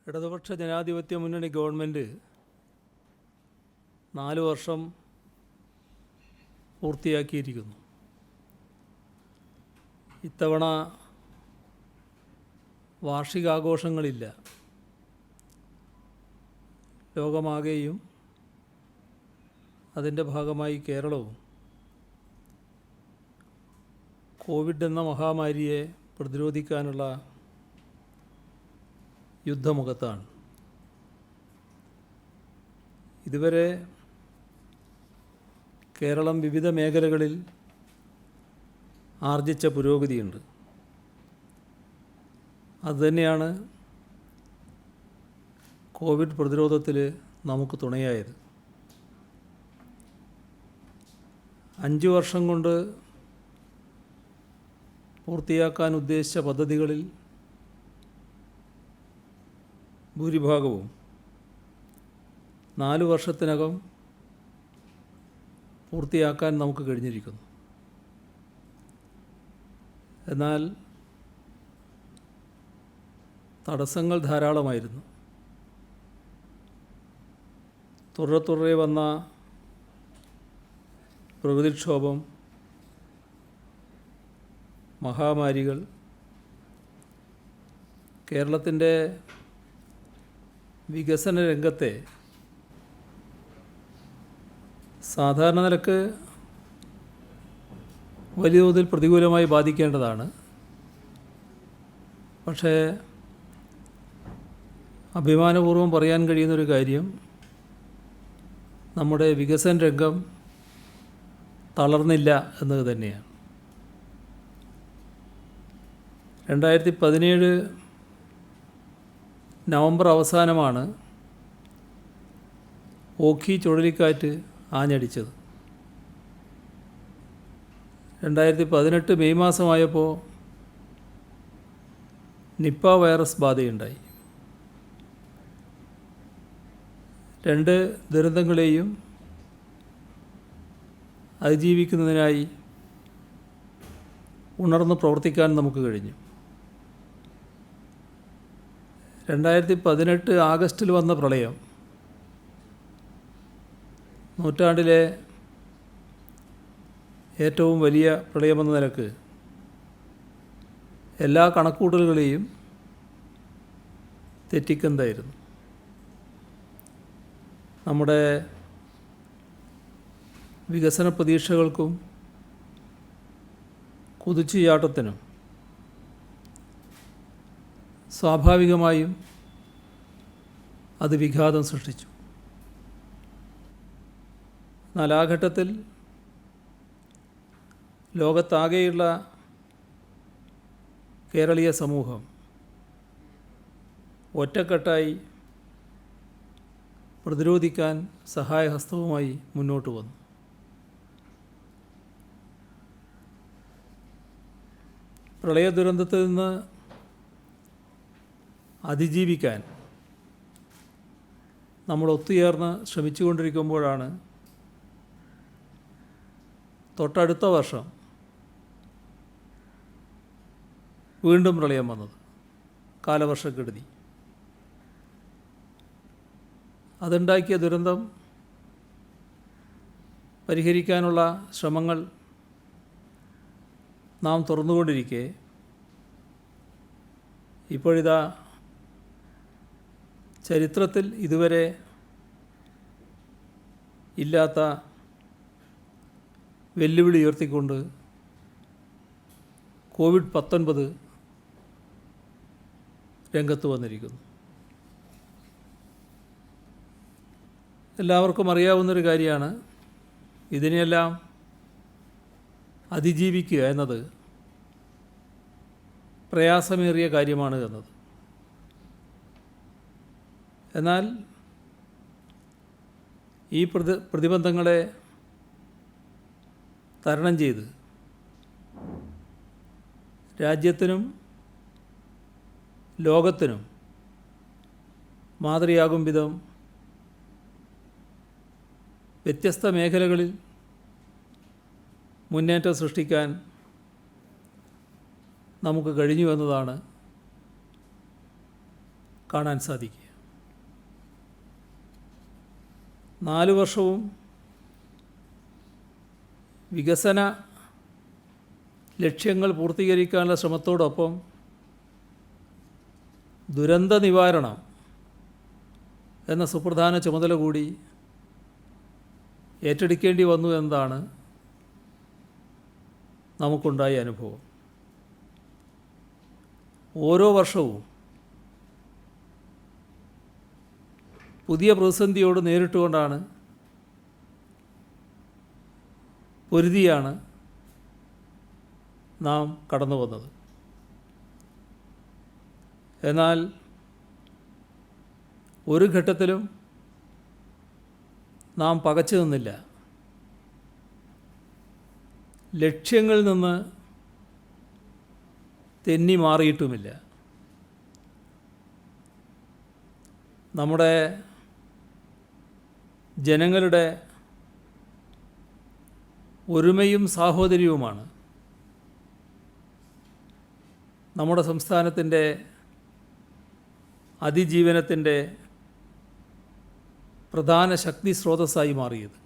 ഇടതുപക്ഷ ജനാധിപത്യ മുന്നണി ഗവൺമെൻറ് 4 വർഷം പൂർത്തിയാക്കിയിരിക്കുന്നു. ഇത്തവണ വാർഷികാഘോഷങ്ങളില്ല. ലോകമാകെയും അതിൻ്റെ ഭാഗമായി കേരളവും കോവിഡ് എന്ന മഹാമാരിയെ പ്രതിരോധിക്കാനുള്ള യുദ്ധമുഖത്താണ്. ഇതുവരെ കേരളം വിവിധ മേഖലകളിൽ ആർജിച്ച പുരോഗതിയുണ്ട്. അതുതന്നെയാണ് കോവിഡ് പ്രതിരോധത്തിൽ നമുക്ക് തുണയായത്. 5 വർഷം കൊണ്ട് പൂർത്തിയാക്കാൻ ഉദ്ദേശിച്ച പദ്ധതികളിൽ ഭൂരിഭാഗവും 4 വർഷത്തിനകം പൂർത്തിയാക്കാൻ നമുക്ക് കഴിഞ്ഞിരിക്കുന്നു. എന്നാൽ തടസ്സങ്ങൾ ധാരാളമായിരുന്നു. തുടരെ വന്ന പ്രകൃതിക്ഷോഭം, മഹാമാരികൾ കേരളത്തിൻ്റെ വികസന രംഗത്തെ സാധാരണ നിലക്ക് വലിയ തോതിൽ പ്രതികൂലമായി ബാധിക്കേണ്ടതാണ്. പക്ഷേ അഭിമാനപൂർവ്വം പറയാൻ കഴിയുന്നൊരു കാര്യം, നമ്മുടെ വികസന രംഗം തളർന്നില്ല എന്നത് തന്നെയാണ്. 2017 നവംബർ അവസാനമാണ് ഓഖി ചുഴലിക്കാറ്റ് ആഞ്ഞടിച്ചത്. 2018 മെയ് മാസമായപ്പോൾ നിപ്പ വൈറസ് ബാധയുണ്ടായി. 2 ദുരന്തങ്ങളെയും അതിജീവിക്കുന്നതിനായി ഉണർന്ന് പ്രവർത്തിക്കാൻ നമുക്ക് കഴിഞ്ഞു. 2018 ആഗസ്റ്റിൽ വന്ന പ്രളയം നൂറ്റാണ്ടിലെ ഏറ്റവും വലിയ പ്രളയമെന്ന നിലക്ക് എല്ലാ കണക്കൂട്ടലുകളെയും തെറ്റിക്കുന്നതായിരുന്നു. നമ്മുടെ വികസന പ്രതീക്ഷകൾക്കും കുതിച്ചുചാട്ടത്തിനും സ്വാഭാവികമായും അത് വിഘാതം സൃഷ്ടിച്ചു. എന്നാൽ ആ ഘട്ടത്തിൽ ലോകത്താകെയുള്ള കേരളീയ സമൂഹം ഒറ്റക്കെട്ടായി പ്രതിരോധിക്കാൻ സഹായഹസ്തവുമായി മുന്നോട്ട് വന്നു. പ്രളയ ദുരന്തത്തിൽ നിന്ന് അതിജീവിക്കാൻ നമ്മൾ ഒത്തുചേർന്ന് ശ്രമിച്ചുകൊണ്ടിരിക്കുമ്പോഴാണ് തൊട്ടടുത്ത വർഷം വീണ്ടും പ്രളയം വന്നത്, കാലവർഷക്കെടുതി. അതുണ്ടാക്കിയ ദുരന്തം പരിഹരിക്കാനുള്ള ശ്രമങ്ങൾ നാം തുറന്നുകൊണ്ടിരിക്കെ ഇപ്പോഴിതാ ചരിത്രത്തിൽ ഇതുവരെ ഇല്ലാത്ത വെല്ലുവിളി ഉയർത്തിക്കൊണ്ട് COVID-19 രംഗത്ത് വന്നിരിക്കുന്നു. എല്ലാവർക്കും അറിയാവുന്നൊരു കാര്യമാണ്, ഇതിനെയെല്ലാം അതിജീവിക്കുക എന്നത് പ്രയാസമേറിയ കാര്യമാണ് എന്നത്. എന്നാൽ ഈ പ്രതിബന്ധങ്ങളെ തരണം ചെയ്ത് രാജ്യത്തിനും ലോകത്തിനും മാതൃകയാകും വിധം വ്യത്യസ്ത മേഖലകളിൽ മുന്നേറ്റം സൃഷ്ടിക്കാൻ നമുക്ക് കഴിഞ്ഞു എന്നതാണ് കാണാൻ സാധിക്കുക. 4 വർഷവും വികസന ലക്ഷ്യങ്ങൾ പൂർത്തീകരിക്കാനുള്ള ശ്രമത്തോടൊപ്പം ദുരന്ത നിവാരണം എന്ന സുപ്രധാന ചുമതല കൂടി ഏറ്റെടുക്കേണ്ടി വന്നു എന്നതാണ് നമുക്കുണ്ടായ അനുഭവം. ഓരോ വർഷവും പുതിയ പ്രതിസന്ധിയോട് നേരിട്ടുകൊണ്ടാണ് പൊരുതിയാണ് നാം കടന്നു വന്നത്. എന്നാൽ ഒരു ഘട്ടത്തിലും നാം പകച്ചു നിന്നില്ല. ലക്ഷ്യങ്ങളിൽ നിന്ന് തെന്നി മാറിയിട്ടുമില്ല. നമ്മുടെ ജനങ്ങളുടെ ഒരുമയും സാഹോദര്യവുമാണ് നമ്മുടെ സംസ്ഥാനത്തിൻ്റെ അതിജീവനത്തിൻ്റെ പ്രധാന ശക്തി സ്രോതസ്സായി മാറിയത്.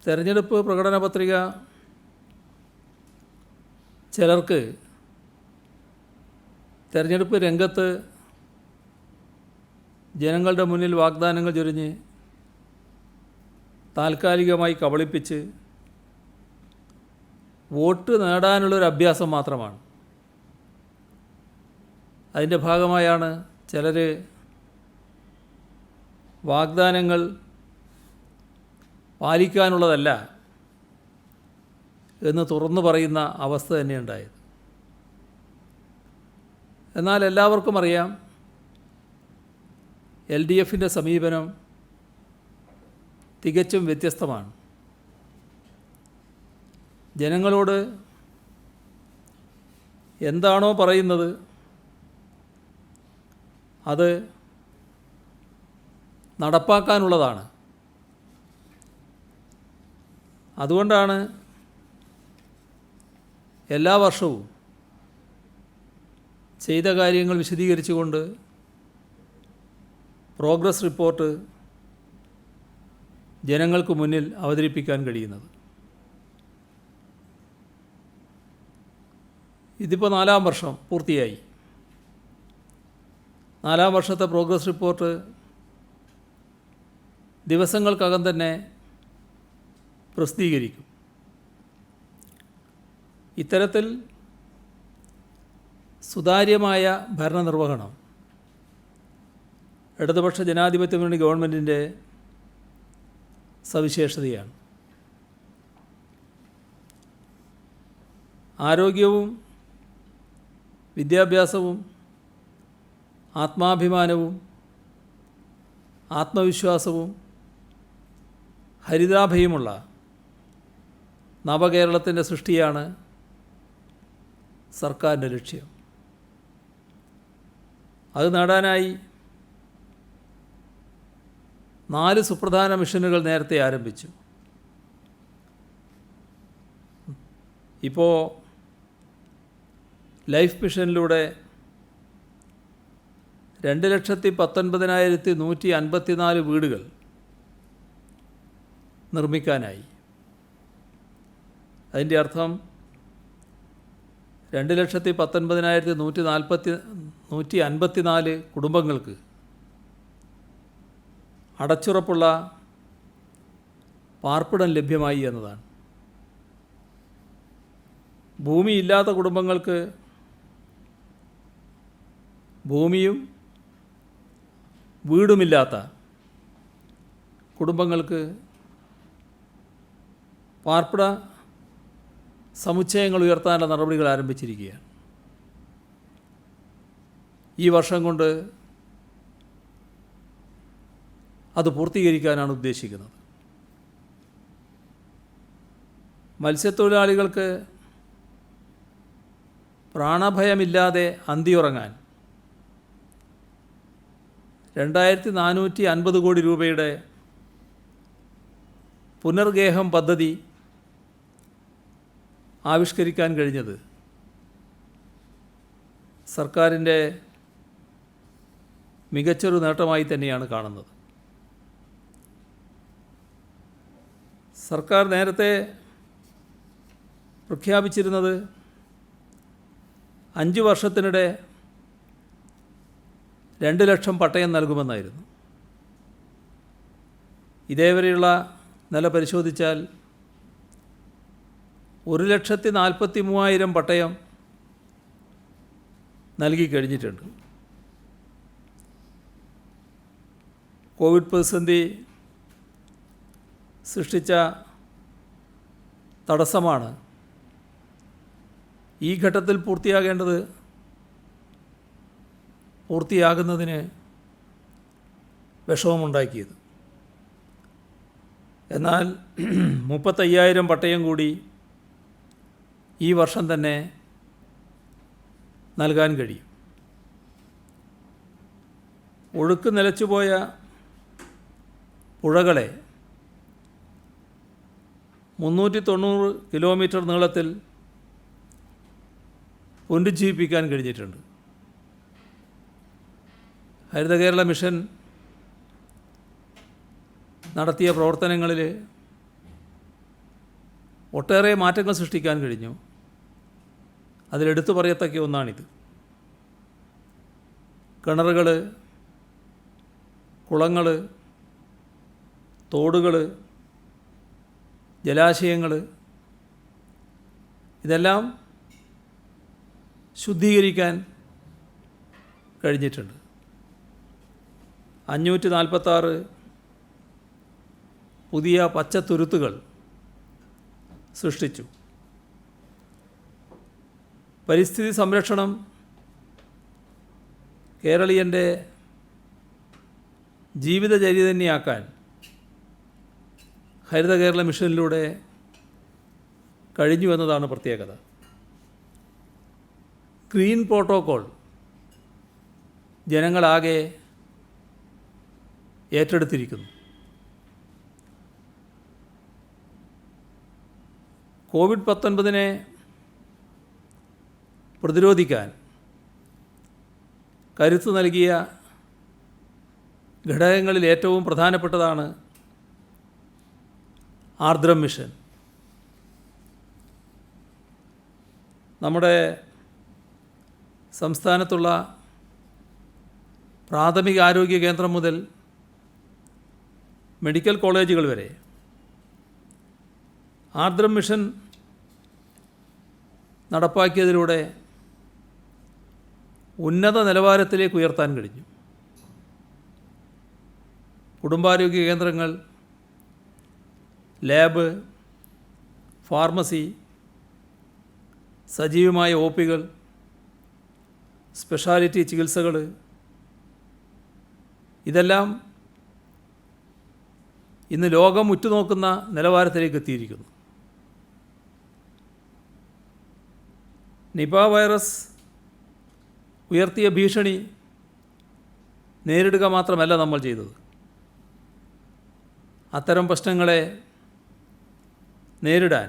തെരഞ്ഞെടുപ്പ് പ്രകടന പത്രിക ചിലർക്ക് തെരഞ്ഞെടുപ്പ് രംഗത്ത് ജനങ്ങളുടെ മുന്നിൽ വാഗ്ദാനങ്ങൾ ചൊരിഞ്ഞ് താൽക്കാലികമായി കബളിപ്പിച്ച് വോട്ട് നേടാനുള്ളൊരു അഭ്യാസം മാത്രമാണ്. അതിൻ്റെ ഭാഗമായാണ് ചിലർ വാഗ്ദാനങ്ങൾ പാലിക്കാനുള്ളതല്ല എന്ന് തുറന്നു പറയുന്ന അവസ്ഥ തന്നെയുണ്ടായത്. എന്നാൽ എല്ലാവർക്കും അറിയാം, LDFൻ്റെ സമീപനം തികച്ചും വ്യത്യസ്തമാണ്. ജനങ്ങളോട് എന്താണോ പറയുന്നത് അത് നടപ്പാക്കാനുള്ളതാണ്. അതുകൊണ്ടാണ് എല്ലാ വർഷവും ചെയ്ത കാര്യങ്ങൾ വിശദീകരിച്ചുകൊണ്ട് പ്രോഗ്രസ് റിപ്പോർട്ട് ജനങ്ങൾക്ക് മുന്നിൽ അവതരിപ്പിക്കാൻ കഴിയുന്നത്. ഇതിപ്പോൾ 4-ാം വർഷം പൂർത്തിയായി. 4-ാം വർഷത്തെ പ്രോഗ്രസ് റിപ്പോർട്ട് ദിവസങ്ങൾക്കകം തന്നെ പ്രസിദ്ധീകരിക്കും. ഇത്തരത്തിൽ സുതാര്യമായ ഭരണനിർവഹണം ഇടതുപക്ഷ ജനാധിപത്യ മുന്നണി ഗവൺമെൻറ്റിൻ്റെ സവിശേഷതയാണ്. ആരോഗ്യവും വിദ്യാഭ്യാസവും ആത്മാഭിമാനവും ആത്മവിശ്വാസവും ഹരിതാഭയുമുള്ള നവകേരളത്തിൻ്റെ സൃഷ്ടിയാണ് സർക്കാരിൻ്റെ ലക്ഷ്യം. അത് നേടാനായി 4 സുപ്രധാന മിഷനുകൾ നേരത്തെ ആരംഭിച്ചു. ഇപ്പോൾ ലൈഫ് മിഷനിലൂടെ 2,19,154 വീടുകൾ നിർമ്മിക്കാനായി. അതിൻ്റെ അർത്ഥം 2,19,154 കുടുംബങ്ങൾക്ക് അടച്ചുറപ്പുള്ള പാർപ്പിടം ലഭ്യമായി എന്നതാണ്. ഭൂമിയില്ലാത്ത കുടുംബങ്ങൾക്ക് ഭൂമിയും വീടുമില്ലാത്ത കുടുംബങ്ങൾക്ക് പാർപ്പിട സമുച്ചയങ്ങൾ ഉയർത്താനുള്ള നടപടികൾ ആരംഭിച്ചിരിക്കുകയാണ്. ഈ വർഷം കൊണ്ട് അത് പൂർത്തീകരിക്കാനാണ് ഉദ്ദേശിക്കുന്നത്. മത്സ്യത്തൊഴിലാളികൾക്ക് പ്രാണഭയമില്ലാതെ അന്തിയുറങ്ങാൻ 2,450 കോടി രൂപയുടെ പുനർഗേഹം പദ്ധതി ആവിഷ്കരിക്കാൻ കഴിഞ്ഞത് സർക്കാരിൻ്റെ മികച്ചൊരു നേട്ടമായി തന്നെയാണ് കാണുന്നത്. സർക്കാർ നേരത്തെ പ്രഖ്യാപിച്ചിരുന്നത് 5 വർഷത്തിനിടെ 2 ലക്ഷം പട്ടയം നൽകുമെന്നായിരുന്നു. ഇതേവരെയുള്ള നില പരിശോധിച്ചാൽ 1,43,000 പട്ടയം നൽകി കഴിഞ്ഞിട്ടുണ്ട്. കോവിഡ് പ്രതിസന്ധി സൃഷ്ടിച്ച തടസ്സമാണ് ഈ ഘട്ടത്തിൽ പൂർത്തിയാകുന്നതിന് വിഷമമുണ്ടാക്കിയത്. എന്നാൽ 35,000 പട്ടയം കൂടി ഈ വർഷം തന്നെ നൽകാൻ കഴിയും. ഒഴുക്ക് നിലച്ചുപോയ പുഴകളെ 390 കിലോമീറ്റർ നീളത്തിൽ പുനരുജ്ജീവിപ്പിക്കാൻ കഴിഞ്ഞിട്ടുണ്ട്. ഹരിത കേരള മിഷൻ നടത്തിയ പ്രവർത്തനങ്ങളിൽ ഒട്ടേറെ മാറ്റങ്ങൾ സൃഷ്ടിക്കാൻ കഴിഞ്ഞു. അതിലെടുത്തു പറയത്തക്ക ഒന്നാണിത്. കിണറുകൾ, കുളങ്ങൾ, തോടുകൾ, ജലാശയങ്ങൾ ഇതെല്ലാം ശുദ്ധീകരിക്കാൻ കഴിഞ്ഞിട്ടുണ്ട്. 546 പുതിയ പച്ചത്തുരുത്തുകൾ സൃഷ്ടിച്ചു. പരിസ്ഥിതി സംരക്ഷണം കേരളീയൻ്റെ ജീവിതചര്യ തന്നെയാക്കാൻ ഹരിത കേരള മിഷനിലൂടെ കഴിഞ്ഞു എന്നതാണ് പ്രത്യേകത. ഗ്രീൻ പ്രോട്ടോക്കോൾ ജനങ്ങളാകെ ഏറ്റെടുത്തിരിക്കുന്നു. കോവിഡ്-19 പ്രതിരോധിക്കാൻ കരുത്ത് നൽകിയ ഘടകങ്ങളിൽ ഏറ്റവും പ്രധാനപ്പെട്ടതാണ് ആർദ്രം മിഷൻ. നമ്മുടെ സംസ്ഥാനത്തുള്ള പ്രാഥമിക ആരോഗ്യ കേന്ദ്രം മുതൽ മെഡിക്കൽ കോളേജുകൾ വരെ ആർദ്രം മിഷൻ നടപ്പാക്കിയതിലൂടെ ഉന്നത നിലവാരത്തിലേക്ക് ഉയർത്താൻ കഴിഞ്ഞു. കുടുംബാരോഗ്യ കേന്ദ്രങ്ങൾ, ലാബ്, ഫാർമസി, സജീവമായ OPകൾ, സ്പെഷ്യാലിറ്റി ചികിത്സകൾ ഇതെല്ലാം ഇന്ന് ലോകം ഉറ്റുനോക്കുന്ന നിലവാരത്തിലേക്ക് എത്തിയിരിക്കുന്നു. നിപ വൈറസ് ഉയർത്തിയ ഭീഷണി നേരിടുക മാത്രമല്ല നമ്മൾ ചെയ്തത്. അത്തരം പ്രശ്നങ്ങളെ നേരിടാൻ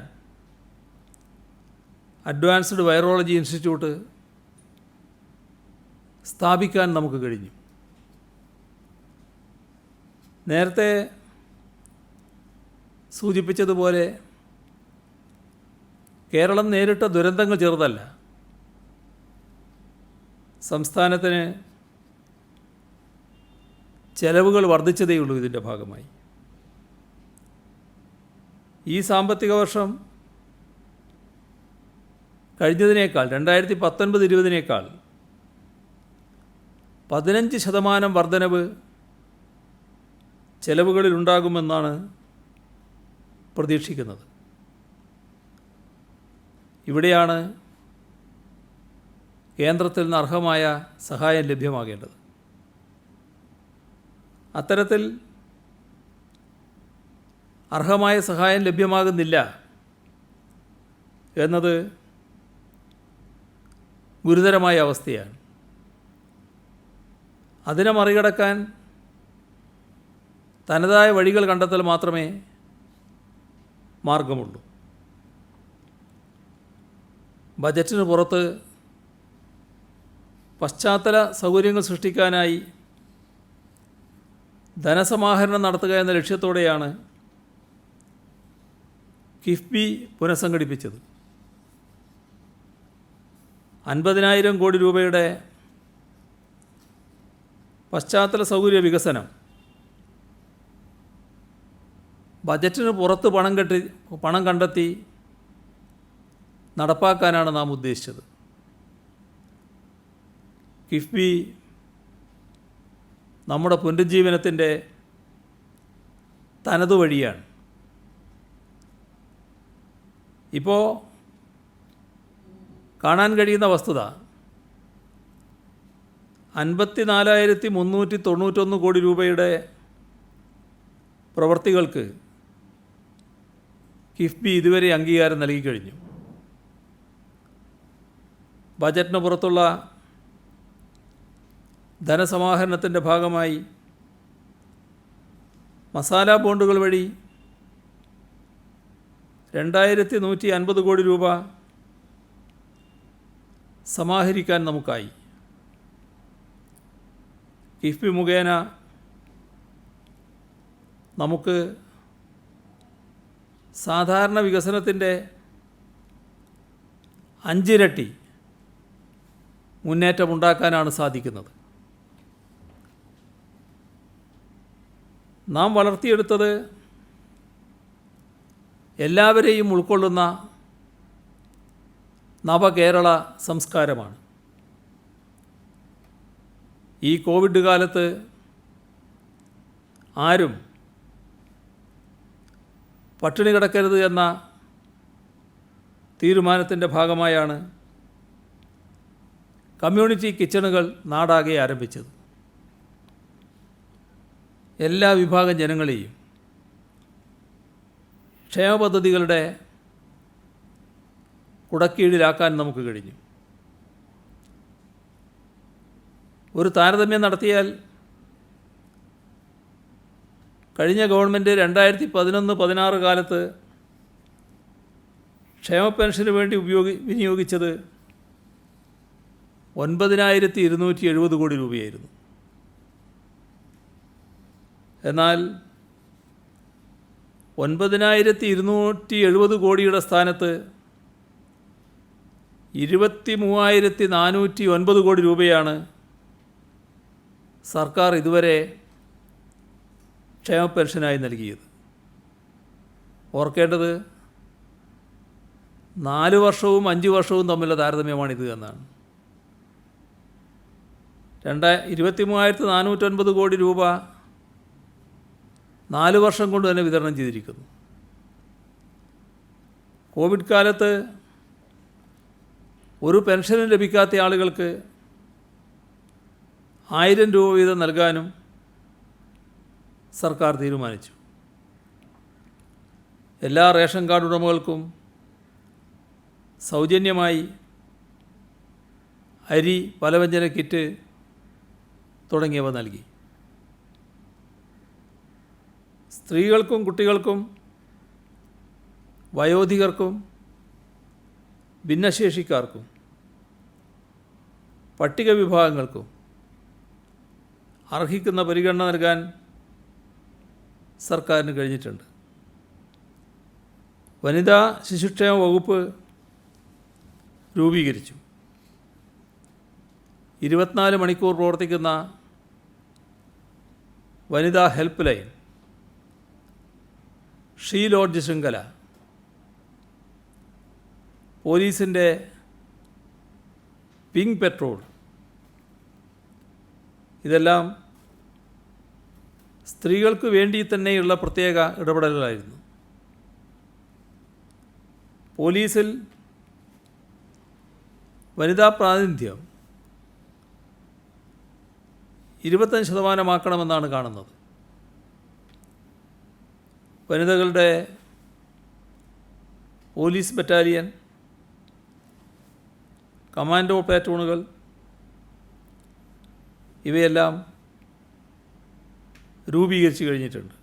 അഡ്വാൻസ്ഡ് വൈറോളജി ഇൻസ്റ്റിറ്റ്യൂട്ട് സ്ഥാപിക്കാൻ നമുക്ക് കഴിഞ്ഞു. നേരത്തെ സൂചിപ്പിച്ചതുപോലെ കേരളം നേരിട്ട ദുരന്തങ്ങൾ ചെറുതല്ല. സംസ്ഥാനത്തിന് ചെലവുകൾ വർദ്ധിച്ചതേയുള്ളൂ ഇതിൻ്റെ ഭാഗമായി. ഈ സാമ്പത്തിക വർഷം കഴിഞ്ഞതിനേക്കാൾ 2019-20 15% വർധനവ് ചെലവുകളിലുണ്ടാകുമെന്നാണ് പ്രതീക്ഷിക്കുന്നത്. ഇവിടെയാണ് കേന്ദ്രത്തിൽ നിന്ന് അർഹമായ സഹായം ലഭ്യമാകേണ്ടത്. അത്തരത്തിൽ അർഹമായ സഹായം ലഭ്യമാകുന്നില്ല എന്നത് ഗുരുതരമായ അവസ്ഥയാണ്. അതിനെ മറികടക്കാൻ തനതായ വഴികൾ കണ്ടെത്തൽ മാത്രമേ മാർഗമുള്ളൂ. ബജറ്റിന് പുറത്ത് പശ്ചാത്തല സൗകര്യങ്ങൾ സൃഷ്ടിക്കാനായി ധനസമാഹരണം നടത്തുക എന്ന ലക്ഷ്യത്തോടെയാണ് കിഫ്ബി പുനഃസംഘടിപ്പിച്ചത്. 50,000 കോടി രൂപയുടെ പശ്ചാത്തല സൗകര്യ വികസനം ബജറ്റിന് പുറത്ത് പണം കണ്ടെത്തി നടപ്പാക്കാനാണ് നാം ഉദ്ദേശിച്ചത്. കിഫ്ബി നമ്മുടെ പുനരുജ്ജീവനത്തിൻ്റെ തനതു വഴിയാണ്. ഇപ്പോൾ കാണാൻ കഴിയുന്ന വസ്തുത 54,391 കോടി രൂപയുടെ പ്രവൃത്തികൾക്ക് കിഫ്ബി ഇതുവരെ അംഗീകാരം നൽകിക്കഴിഞ്ഞു. ബജറ്റിന് പുറത്തുള്ള ധനസമാഹരണത്തിൻ്റെ ഭാഗമായി മസാല ബോണ്ടുകൾ വഴി 2,150 കോടി രൂപ സമാഹരിക്കാൻ നമുക്കായി. കിഫ്ബി മുഖേന നമുക്ക് സാധാരണ വികസനത്തിൻ്റെ 5 ഇരട്ടി മുന്നേറ്റമുണ്ടാക്കാനാണ് സാധിക്കുന്നത്. നാം വളർത്തിയെടുത്തത് എല്ലാവരെയും ഉൾക്കൊള്ളുന്ന നവകേരള സംസ്കാരമാണ്. ഈ കോവിഡ് കാലത്ത് ആരും പട്ടിണി കിടക്കരുത് എന്ന തീരുമാനത്തിൻ്റെ ഭാഗമായാണ് കമ്മ്യൂണിറ്റി കിച്ചണുകൾ നാടാകെ ആരംഭിച്ചത്. എല്ലാ വിഭാഗം ജനങ്ങളെയും ക്ഷേമ പദ്ധതികളുടെ കുടക്കീഴിലാക്കാൻ നമുക്ക് കഴിഞ്ഞു. ഒരു താരതമ്യം നടത്തിയാൽ കഴിഞ്ഞ ഗവൺമെൻറ് 2011-16 കാലത്ത് ക്ഷേമ പെൻഷന് വേണ്ടി വിനിയോഗിച്ചത് 9,270 കോടി രൂപയായിരുന്നു. എന്നാൽ 9,270 കോടിയുടെ സ്ഥാനത്ത് 23,409 കോടി രൂപയാണ് സർക്കാർ ഇതുവരെ ക്ഷേമ പെൻഷനായി നൽകിയത്. ഓർക്കേണ്ടത് 4 വർഷവും 5 വർഷവും തമ്മിലുള്ള താരതമ്യമാണിത് എന്നാണ്. 23,409 കോടി രൂപ 4 വർഷം കൊണ്ട് തന്നെ വിതരണം ചെയ്തിരിക്കുന്നു. കോവിഡ് കാലത്ത് ഒരു പെൻഷനും ലഭിക്കാത്ത ആളുകൾക്ക് 1,000 രൂപ വീതം നൽകാനും സർക്കാർ തീരുമാനിച്ചു. എല്ലാ റേഷൻ കാർഡ് ഉടമകൾക്കും സൗജന്യമായി അരി, പലവ്യഞ്ജന കിറ്റ് തുടങ്ങിയവ നൽകി. സ്ത്രീകൾക്കും കുട്ടികൾക്കും വയോധികർക്കും ഭിന്നശേഷിക്കാർക്കും പട്ടിക വിഭാഗങ്ങൾക്കും അർഹിക്കുന്ന പരിഗണന നൽകാൻ സർക്കാരിന് കഴിഞ്ഞിട്ടുണ്ട്. വനിതാ ശിശുക്ഷേമ വകുപ്പ് രൂപീകരിച്ചു. 24 മണിക്കൂർ പ്രവർത്തിക്കുന്ന വനിതാ ഹെൽപ്പ് ലൈൻ, ഷീ ലോഡ്ജ് ശൃംഖല, പോലീസിൻ്റെ പിങ്ക് പെട്രോൾ, ഇതെല്ലാം സ്ത്രീകൾക്ക് വേണ്ടി തന്നെയുള്ള പ്രത്യേക ഇടപെടലുകളായിരുന്നു. പോലീസിൽ വനിതാ പ്രാതിനിധ്യം 25% കാണുന്നത്. വനിതകളുടെ പോലീസ് ബറ്റാലിയൻ, കമാൻഡോ പ്ലാറ്റൂണുകൾ ഇവയെല്ലാം രൂപീകരിച്ചു കഴിഞ്ഞിട്ടുണ്ട്.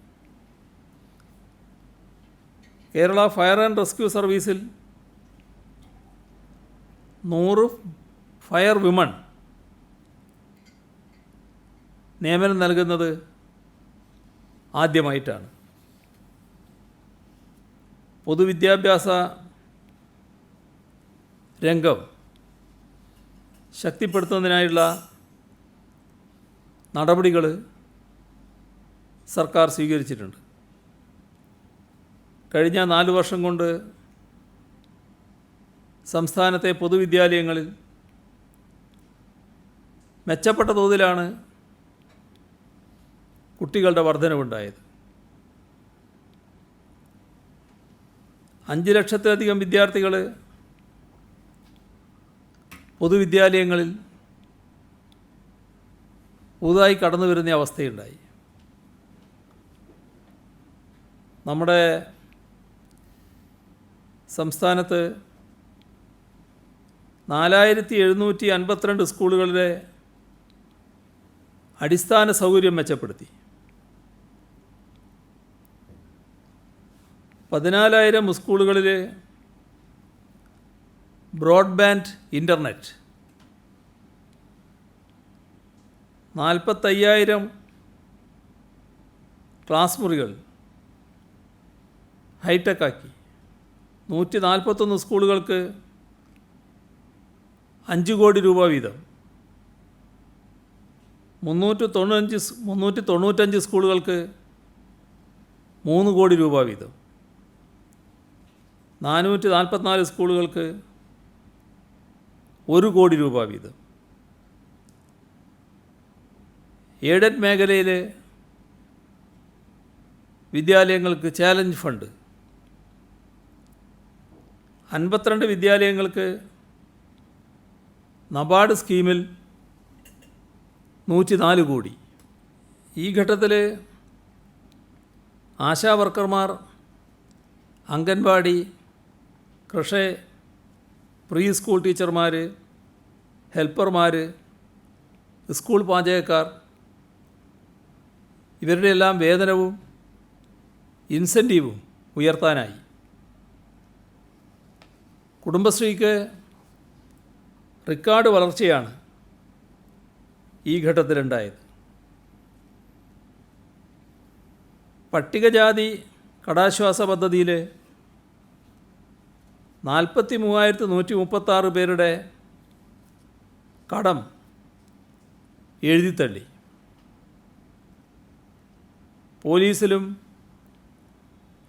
കേരള ഫയർ ആൻഡ് റെസ്ക്യൂ സർവീസിൽ 100 ഫയർ വിമൺ നിയമനം നൽകുന്നത് ആദ്യമായിട്ടാണ്. പൊതുവിദ്യാഭ്യാസ രംഗം ശക്തിപ്പെടുത്തുന്നതിനായുള്ള നടപടികൾ സർക്കാർ സ്വീകരിച്ചിട്ടുണ്ട്. കഴിഞ്ഞ 4 വർഷം കൊണ്ട് സംസ്ഥാനത്തെ പൊതുവിദ്യാലയങ്ങളിൽ മെച്ചപ്പെട്ട തോതിലാണ് കുട്ടികളുടെ വർധനവുണ്ടായത്. 5 ലക്ഷത്തിലധികം വിദ്യാർത്ഥികൾ പൊതുവിദ്യാലയങ്ങളിൽ പുതുതായി കടന്നു വരുന്ന അവസ്ഥയുണ്ടായി. നമ്മുടെ സംസ്ഥാനത്ത് 4752 സ്കൂളുകളിലെ അടിസ്ഥാന സൗകര്യം മെച്ചപ്പെടുത്തി. 14,000 സ്കൂളുകളിൽ ബ്രോഡ്ബാൻഡ് ഇൻ്റർനെറ്റ്, 45,000 ക്ലാസ് മുറികൾ ഹൈടെക് ആക്കി. 141 സ്കൂളുകൾക്ക് 5 കോടി രൂപ വീതം, 395 സ്കൂളുകൾക്ക് 3 കോടി രൂപ വീതം, 444 സ്കൂളുകൾക്ക് 1 കോടി രൂപ വീതം. എയ്ഡഡ് മേഖലയിലെ വിദ്യാലയങ്ങൾക്ക് ചാലഞ്ച് ഫണ്ട്, 52 വിദ്യാലയങ്ങൾക്ക് നബാർഡ് സ്കീമിൽ 104 കോടി. ഈ ഘട്ടത്തിൽ ആശാ വർക്കർമാർ, അംഗൻവാടി, കൃഷി, പ്രീ സ്കൂൾ ടീച്ചർമാർ, ഹെൽപ്പർമാർ, സ്കൂൾ പാചകക്കാർ, ഇവരുടെ എല്ലാം വേതനവും ഇൻസെൻറ്റീവും ഉയർത്താനായി. കുടുംബശ്രീക്ക് റെക്കോർഡ് വളർച്ചയാണ് ഈ ഘട്ടത്തിലുണ്ടായത്. പട്ടികജാതി കടാശ്വാസ പദ്ധതിയിൽ 43,136 പേരുടെ കടം എഴുതിത്തള്ളി. പോലീസിലും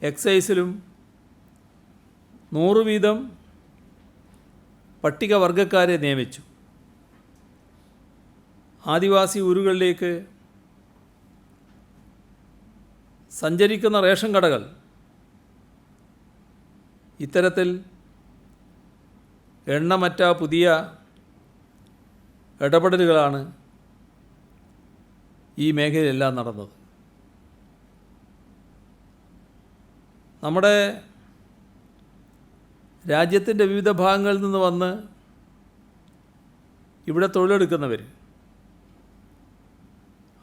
എക്സൈസിലും 100 വീതം പട്ടികവർഗക്കാരെ നിയമിച്ചു. ആദിവാസി ഊരുകളിലേക്ക് സഞ്ചരിക്കുന്ന റേഷൻ കടകൾ ഇത്തരത്തിൽ എണ്ണമറ്റ പുതിയ ഇടപെടലുകളാണ് ഈ മേഖലയിലെല്ലാം നടന്നത്. നമ്മുടെ രാജ്യത്തിൻ്റെ വിവിധ ഭാഗങ്ങളിൽ നിന്ന് വന്ന് ഇവിടെ തൊഴിലെടുക്കുന്നവർ,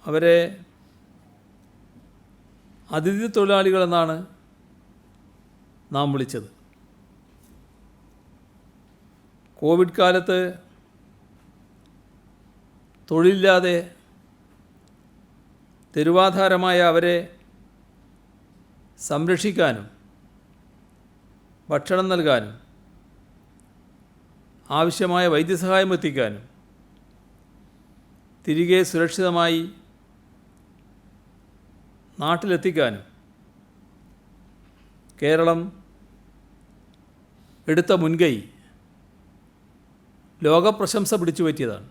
അവരെ അതിഥി തൊഴിലാളികളെന്നാണ് നാം വിളിച്ചത്. കോവിഡ് കാലത്ത് തൊഴിലില്ലാതെ തെരുവാധാരമായ അവരെ സംരക്ഷിക്കാനും ഭക്ഷണം നൽകാനും ആവശ്യമായ വൈദ്യസഹായം എത്തിക്കാനും തിരികെ സുരക്ഷിതമായി നാട്ടിലെത്തിക്കാനും കേരളം എടുത്ത മുൻകൈ ലോകപ്രശംസ പിടിച്ചു പറ്റിയതാണ്.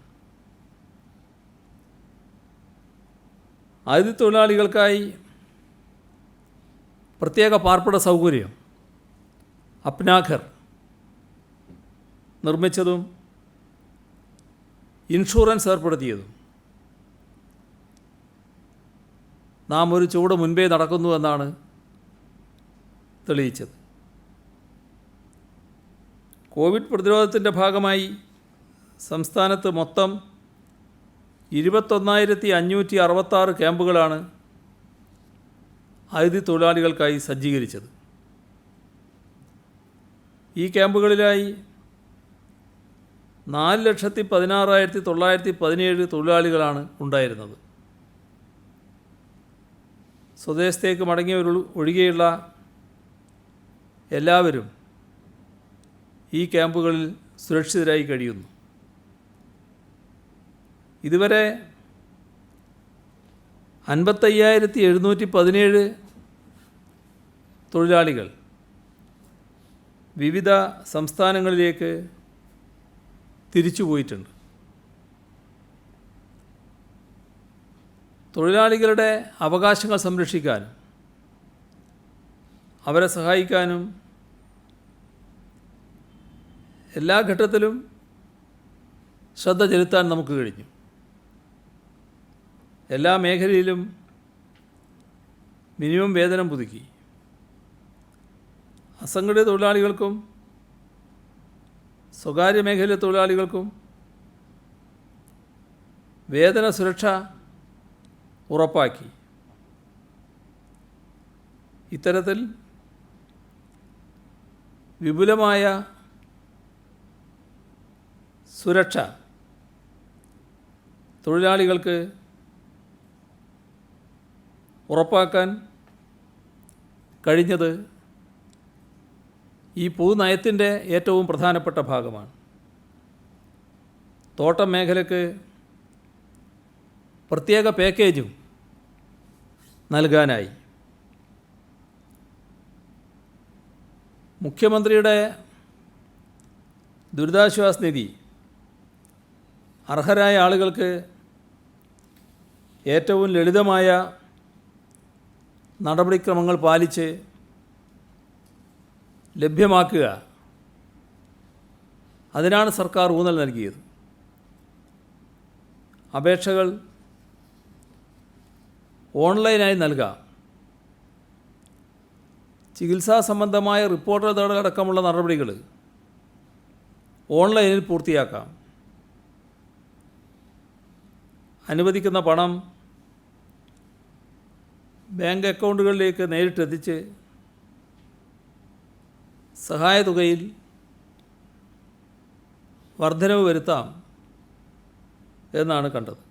അതിഥി തൊഴിലാളികൾക്കായി പ്രത്യേക പാർപ്പിട സൗകര്യം അപ്നാഘർ നിർമ്മിച്ചതും ഇൻഷുറൻസ് ഏർപ്പെടുത്തിയതും നാം ഒരു ചുവട് മുൻപേ നടക്കുന്നുവെന്നാണ് തെളിയിച്ചത്. കോവിഡ് പ്രതിരോധത്തിൻ്റെ ഭാഗമായി സംസ്ഥാനത്ത് മൊത്തം 21,566 ക്യാമ്പുകളാണ് അതിഥി തൊഴിലാളികൾക്കായി സജ്ജീകരിച്ചത്. ഈ ക്യാമ്പുകളിലായി 4,16,917 തൊഴിലാളികളാണ് ഉണ്ടായിരുന്നത്. സ്വദേശത്തേക്ക് മടങ്ങിയവർ ഒഴികെയുള്ള എല്ലാവരും ഈ ക്യാമ്പുകളിൽ സുരക്ഷിതരായി കഴിയുന്നു. ഇതുവരെ 55,717 തൊഴിലാളികൾ വിവിധ സംസ്ഥാനങ്ങളിലേക്ക് തിരിച്ചുപോയിട്ടുണ്ട്. തൊഴിലാളികളുടെ അവകാശങ്ങൾ സംരക്ഷിക്കാനും അവരെ സഹായിക്കാനും എല്ലാ ഘട്ടത്തിലും ശ്രദ്ധ ചെലുത്താൻ നമുക്ക് കഴിഞ്ഞു. എല്ലാ മേഖലയിലും മിനിമം വേതനം പുതുക്കി. അസംഘടിത തൊഴിലാളികൾക്കും സ്വകാര്യ മേഖലയിലെ തൊഴിലാളികൾക്കും വേതന സുരക്ഷ ഉറപ്പാക്കി. ഇത്തരത്തിൽ വിപുലമായ സുരക്ഷ തൊഴിലാളികൾക്ക് ഉറപ്പാക്കാൻ കഴിഞ്ഞത് ഈ പൊതുനയത്തിൻ്റെ ഏറ്റവും പ്രധാനപ്പെട്ട ഭാഗമാണ്. തോട്ടം മേഖലയ്ക്ക് പ്രത്യേക പാക്കേജും നൽകാനായി. മുഖ്യമന്ത്രിയുടെ ദുരിതാശ്വാസ നിധി അർഹരായ ആളുകൾക്ക് ഏറ്റവും ലളിതമായ നടപടിക്രമങ്ങൾ പാലിച്ച് ലഭ്യമാക്കുക, അതിനാണ് സർക്കാർ ഊന്നൽ നൽകിയത്. അപേക്ഷകൾ ഓൺലൈനായി നൽകാം. ചികിത്സാ സംബന്ധമായ റിപ്പോർട്ട് തേടലടക്കമുള്ള നടപടികൾ ഓൺലൈനിൽ പൂർത്തിയാക്കാം. അനുവദിക്കുന്ന പണം ബാങ്ക് അക്കൗണ്ടുകളിലേക്ക് നേരിട്ടെത്തിച്ച് സഹായതുകയിൽ വർധനവ് വരുത്താം എന്നാണ് കണ്ടത്.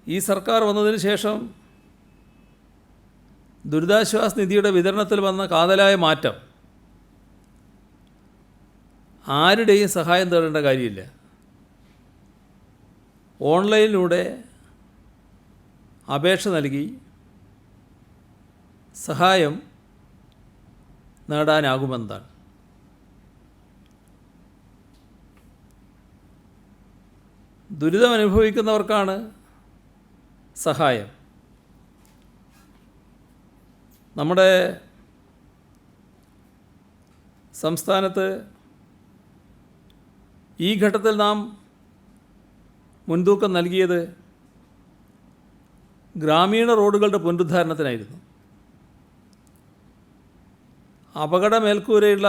ഈ സർക്കാർ വന്നതിന് ശേഷം ദുരിതാശ്വാസ നിധിയുടെ വിതരണത്തിൽ വന്ന കാതലായ മാറ്റം ആരുടെയും സഹായം തേടേണ്ട കാര്യമില്ല. ഓൺലൈനിലൂടെ അപേക്ഷ നൽകി സഹായം നേടാനാകുമെന്നാണ്. ദുരിതമനുഭവിക്കുന്നവർക്കാണ് സഹായം. നമ്മുടെ സംസ്ഥാനത്ത് ഈ ഘട്ടത്തിൽ നാം മുൻതൂക്കം നൽകിയത് ഗ്രാമീണ റോഡുകളുടെ പുനരുദ്ധാരണത്തിനായിരുന്നു. അപകടമേൽക്കൂരയുള്ള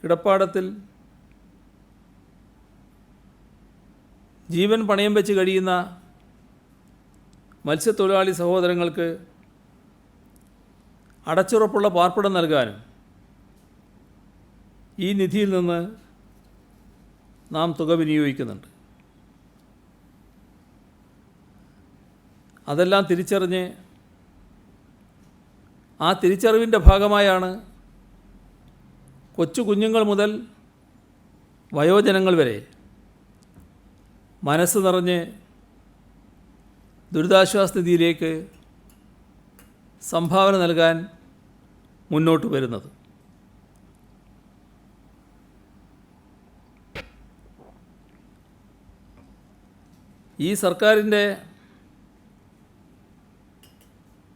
കിടപ്പാടത്തിൽ ജീവൻ പണയം വെച്ച് കഴിയുന്ന മത്സ്യത്തൊഴിലാളി സഹോദരങ്ങൾക്ക് അടച്ചുറപ്പുള്ള പാർപ്പിടം നൽകാനും ഈ നിധിയിൽ നിന്ന് നാം തുക വിനിയോഗിക്കുന്നുണ്ട്. അതെല്ലാം തിരിച്ചറിഞ്ഞ് ആ തിരിച്ചറിവിൻ്റെ ഭാഗമായാണ് കൊച്ചു കുഞ്ഞുങ്ങൾ മുതൽ വയോജനങ്ങൾ വരെ മനസ്സ് നിറഞ്ഞ് ദുരിതാശ്വാസ നിധിയിലേക്ക് സംഭാവന നൽകാൻ മുന്നോട്ട് വരുന്നത്. ഈ സർക്കാരിൻ്റെ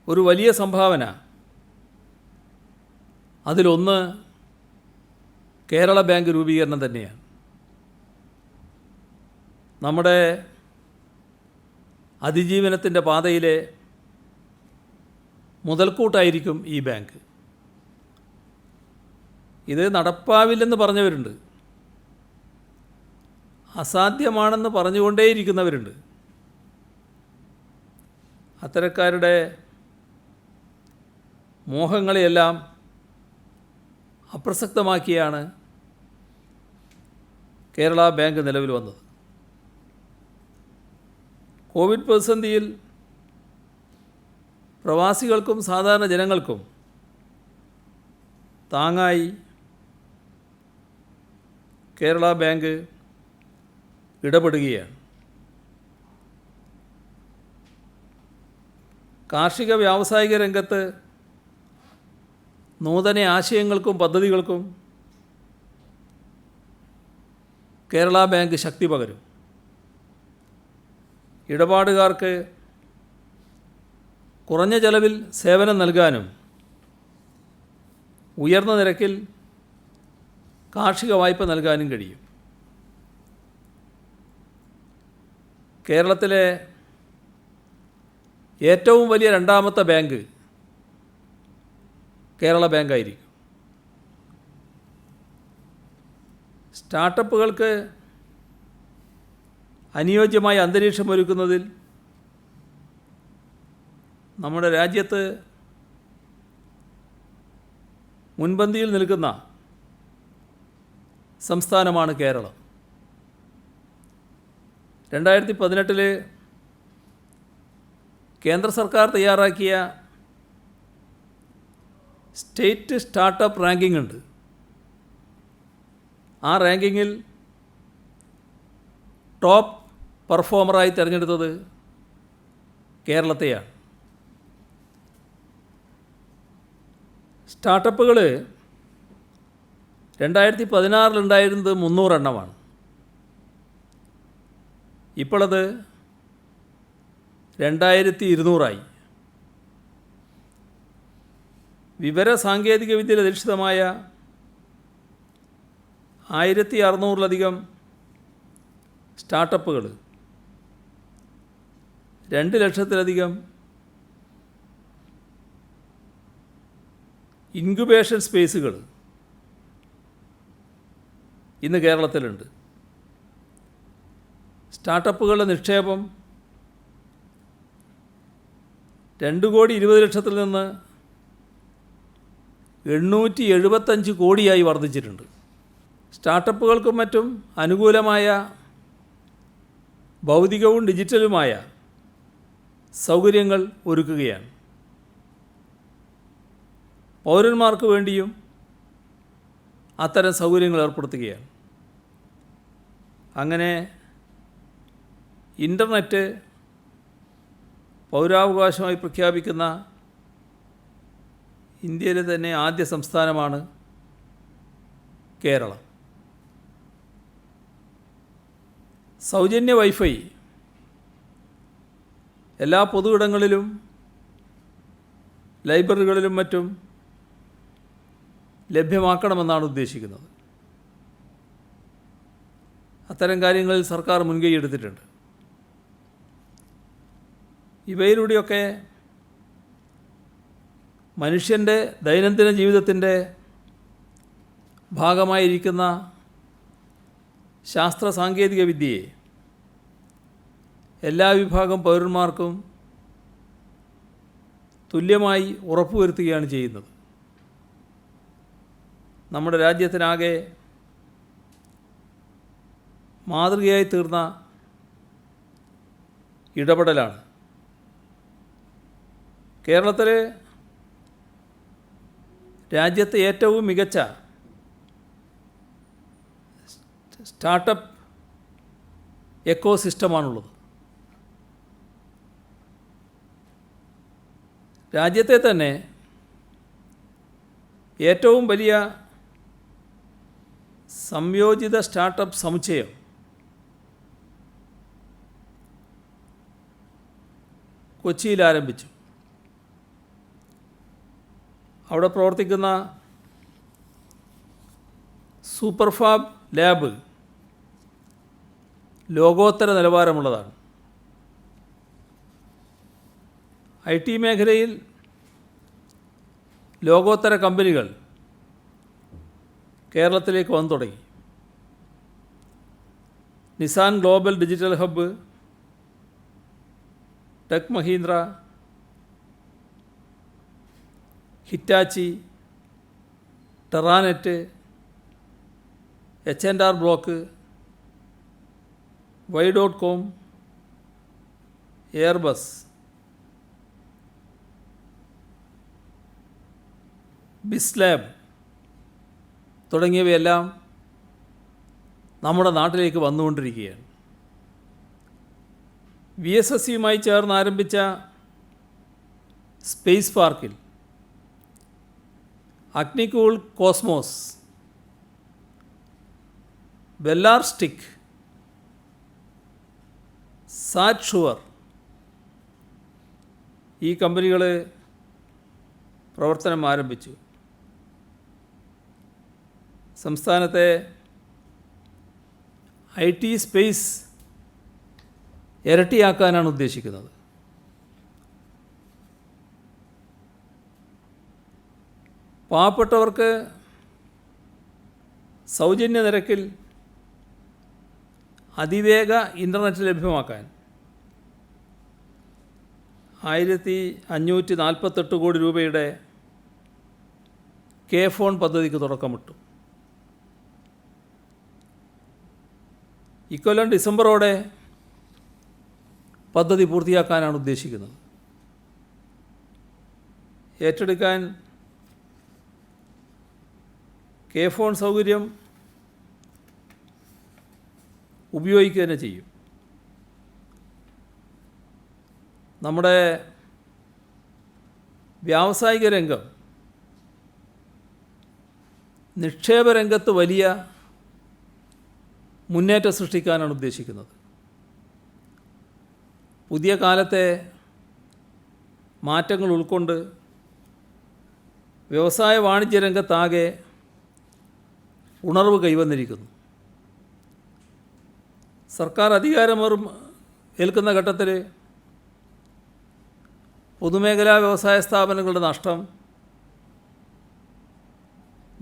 ഒരു വലിയ സംഭാവന, അതിലൊന്ന് കേരള ബാങ്ക് രൂപീകരണം തന്നെയാണ്. നമ്മുടെ അതിജീവനത്തിൻ്റെ പാതയിലെ മുതൽക്കൂട്ടായിരിക്കും ഈ ബാങ്ക്. ഇത് നടപ്പാവില്ലെന്ന് പറഞ്ഞവരുണ്ട്, അസാധ്യമാണെന്ന് പറഞ്ഞുകൊണ്ടേയിരിക്കുന്നവരുണ്ട്. അത്തരക്കാരുടെ മോഹങ്ങളെയെല്ലാം അപ്രസക്തമാക്കിയാണ് കേരള ബാങ്ക് നിലവിൽ വന്നത്. കോവിഡ് പ്രതിസന്ധിയിൽ പ്രവാസികൾക്കും സാധാരണ ജനങ്ങൾക്കും താങ്ങായി കേരള ബാങ്ക് ഇടപെടുകയാണ്. കാർഷിക വ്യാവസായിക രംഗത്ത് നൂതന ആശയങ്ങൾക്കും പദ്ധതികൾക്കും കേരള ബാങ്ക് ശക്തി പകരും. ഇടപാടുകാർക്ക് കുറഞ്ഞ ചെലവിൽ സേവനം നൽകാനും ഉയർന്ന നിരക്കിൽ കാർഷിക വായ്പ നൽകാനും കഴിയും. കേരളത്തിലെ ഏറ്റവും വലിയ രണ്ടാമത്തെ ബാങ്ക് കേരള ബാങ്കായിരിക്കും. സ്റ്റാർട്ടപ്പുകൾക്ക് അനുയോജ്യമായ അന്തരീക്ഷമൊരുക്കുന്നതിൽ നമ്മുടെ രാജ്യത്ത് മുൻപന്തിയിൽ നിൽക്കുന്ന സംസ്ഥാനമാണ് കേരളം. 2018 കേന്ദ്ര സർക്കാർ തയ്യാറാക്കിയ സ്റ്റേറ്റ് സ്റ്റാർട്ടപ്പ് റാങ്കിംഗ് ഉണ്ട്. ആ റാങ്കിങ്ങിൽ ടോപ്പ് പെർഫോമറായി തിരഞ്ഞെടുത്തത് കേരളത്തെയാണ്. സ്റ്റാർട്ടപ്പുകൾ 2016 ഉണ്ടായിരുന്നത് 300 എണ്ണമാണ്. ഇപ്പോഴത് 2200 വിവര സാങ്കേതിക വിദ്യയിൽ അധിഷ്ഠിതമായ 1600-ലധികം സ്റ്റാർട്ടപ്പുകൾ, 2 ലക്ഷത്തിലധികം ഇൻക്യുബേഷൻ സ്പേസുകൾ ഇന്ന് കേരളത്തിലുണ്ട്. സ്റ്റാർട്ടപ്പുകളുടെ നിക്ഷേപം 2,20,00,000 നിന്ന് 875 കോടിയായി വർദ്ധിച്ചിട്ടുണ്ട്. സ്റ്റാർട്ടപ്പുകൾക്കും മറ്റും അനുകൂലമായ ഭൗതികവും ഡിജിറ്റലുമായ സൗകര്യങ്ങൾ ഒരുക്കുകയാണ്. പൗരന്മാർക്ക് വേണ്ടിയും അത്തരം സൗകര്യങ്ങൾ ഏർപ്പെടുത്തുകയാണ്. അങ്ങനെ ഇൻ്റർനെറ്റ് പൗരാവകാശമായി പ്രഖ്യാപിക്കുന്ന ഇന്ത്യയിലെ തന്നെ ആദ്യ സംസ്ഥാനമാണ് കേരളം. സൗജന്യ വൈഫൈ എല്ലാ പൊതുയിടങ്ങളിലും ലൈബ്രറികളിലും മറ്റും ലഭ്യമാക്കണമെന്നാണ് ഉദ്ദേശിക്കുന്നത്. അത്തരം കാര്യങ്ങളിൽ സർക്കാർ മുൻകൈ എടുത്തിട്ടുണ്ട്. ഇവയിലൂടെയൊക്കെ മനുഷ്യൻ്റെ ദൈനംദിന ജീവിതത്തിൻ്റെ ഭാഗമായിരിക്കുന്ന ശാസ്ത്ര സാങ്കേതിക വിദ്യയെ എല്ലാ വിഭാഗം പൗരന്മാർക്കും തുല്യമായി ഉറപ്പുവരുത്തുകയാണ് ചെയ്യുന്നത്. നമ്മുടെ രാജ്യത്തിനാകെ മാതൃകയായി തീർന്ന ഇടപെടലാണ്. കേരളത്തിലെ രാജ്യത്തെ ഏറ്റവും മികച്ച സ്റ്റാർട്ടപ്പ് എക്കോസിസ്റ്റമാണുള്ളത്. രാജ്യത്തെ തന്നെ ഏറ്റവും വലിയ സംയോജിത സ്റ്റാർട്ടപ്പ് സമുച്ചയം കൊച്ചിയിൽ ആരംഭിച്ചു. അവിടെ പ്രവർത്തിക്കുന്ന സൂപ്പർഫാബ് ലാബ് ലോകോത്തര നിലവാരമുള്ളതാണ്. IT മേഖലയിൽ ലോകോത്തര കമ്പനികൾ കേരളത്തിലേക്ക് വന്നു തുടങ്ങി. Nissan global digital hub, tech Mahindra, Hitachi, Teranet, H&R block, Y.com, Airbus, Bizlab തുടങ്ങിയവയെല്ലാം നമ്മുടെ നാട്ടിലേക്ക് വന്നുകൊണ്ടിരിക്കുകയാണ്. VSSയുമായി ചേർന്ന് ആരംഭിച്ച സ്പേസ് പാർക്കിൽ അഗ്നികൂൾ കോസ്മോസ്, ബെല്ലാർസ്റ്റിക്, സാറ്റ് ഷുവർ ഈ കമ്പനികൾ പ്രവർത്തനം ആരംഭിച്ചു. സംസ്ഥാനത്തെ IT സ്പേസ് ഇരട്ടിയാക്കാനാണ് ഉദ്ദേശിക്കുന്നത്. പാവപ്പെട്ടവർക്ക് സൗജന്യ നിരക്കിൽ അതിവേഗ ഇൻ്റർനെറ്റ് ലഭ്യമാക്കാൻ 1548 കോടി രൂപയുടെ കെ-ഫോൺ പദ്ധതിക്ക് തുടക്കമിട്ടു. ഇക്കൊല്ലം ഡിസംബറോടെ പദ്ധതി പൂർത്തിയാക്കാനാണ് ഉദ്ദേശിക്കുന്നത്. ഏറ്റെടുക്കാൻ കെ-ഫോൺ സൗകര്യം ഉപയോഗിക്കുക തന്നെ ചെയ്യും. നമ്മുടെ വ്യാവസായിക രംഗം നിക്ഷേപ രംഗത്ത് വലിയ മുന്നേറ്റം സൃഷ്ടിക്കാനാണ് ഉദ്ദേശിക്കുന്നത്. പുതിയ കാലത്തെ മാറ്റങ്ങൾ ഉൾക്കൊണ്ട് വ്യവസായ വാണിജ്യ രംഗത്താകെ ഉണർവ് കൈവന്നിരിക്കുന്നു. സർക്കാർ അധികാരം ഏൽക്കുന്ന ഘട്ടത്തിൽ പൊതുമേഖലാ വ്യവസായ സ്ഥാപനങ്ങളുടെ നഷ്ടം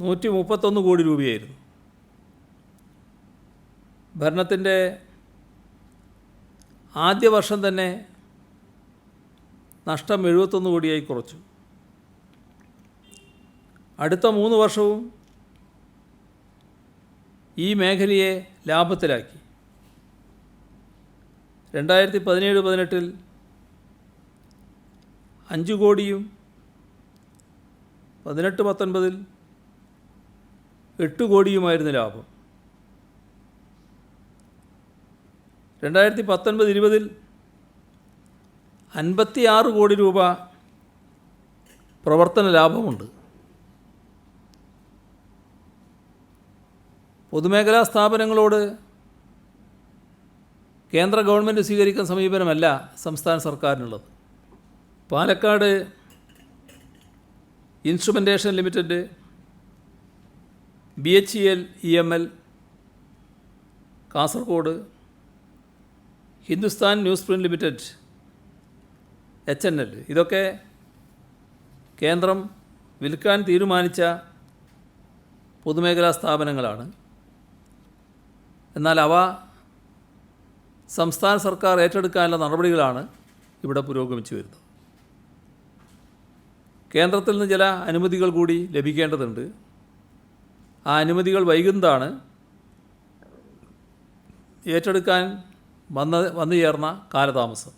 131 കോടി രൂപയായിരുന്നു. ഭരണത്തിൻ്റെ ആദ്യ വർഷം തന്നെ നഷ്ടം 71 കോടിയായി കുറച്ചു. അടുത്ത 3 വർഷവും ഈ മേഖലയെ ലാഭത്തിലാക്കി. 2017-18 5 കോടിയും 18-19 8 കോടിയുമായിരുന്നു ലാഭം. 2019-20 56 കോടി രൂപ പ്രവർത്തന ലാഭമുണ്ട്. പൊതുമേഖലാ സ്ഥാപനങ്ങളോട് കേന്ദ്ര ഗവൺമെൻറ് സ്വീകരിക്കുന്ന സമീപനമല്ല സംസ്ഥാന സർക്കാരിനുള്ളത്. Palakkad instrumentation limited, BHEL EML, Kasaragod Hindustan news print limited HNL, ഇതൊക്കെ കേന്ദ്രം വിൽക്കാൻ തീരുമാനിച്ച പൊതുമേഖലാ സ്ഥാപനങ്ങളാണ്. എന്നാൽ അവ സംസ്ഥാന സർക്കാർ ഏറ്റെടുക്കാനുള്ള നടപടികളാണ് ഇവിടെ പുരോഗമിച്ചു വരുന്നത്. കേന്ദ്രത്തിൽ നിന്ന് ചില അനുമതികൾ കൂടി ലഭിക്കേണ്ടതുണ്ട്. ആ അനുമതികൾ വൈകുന്നതാണ് ഏറ്റെടുക്കാൻ വന്നു ചേർന്ന കാലതാമസം.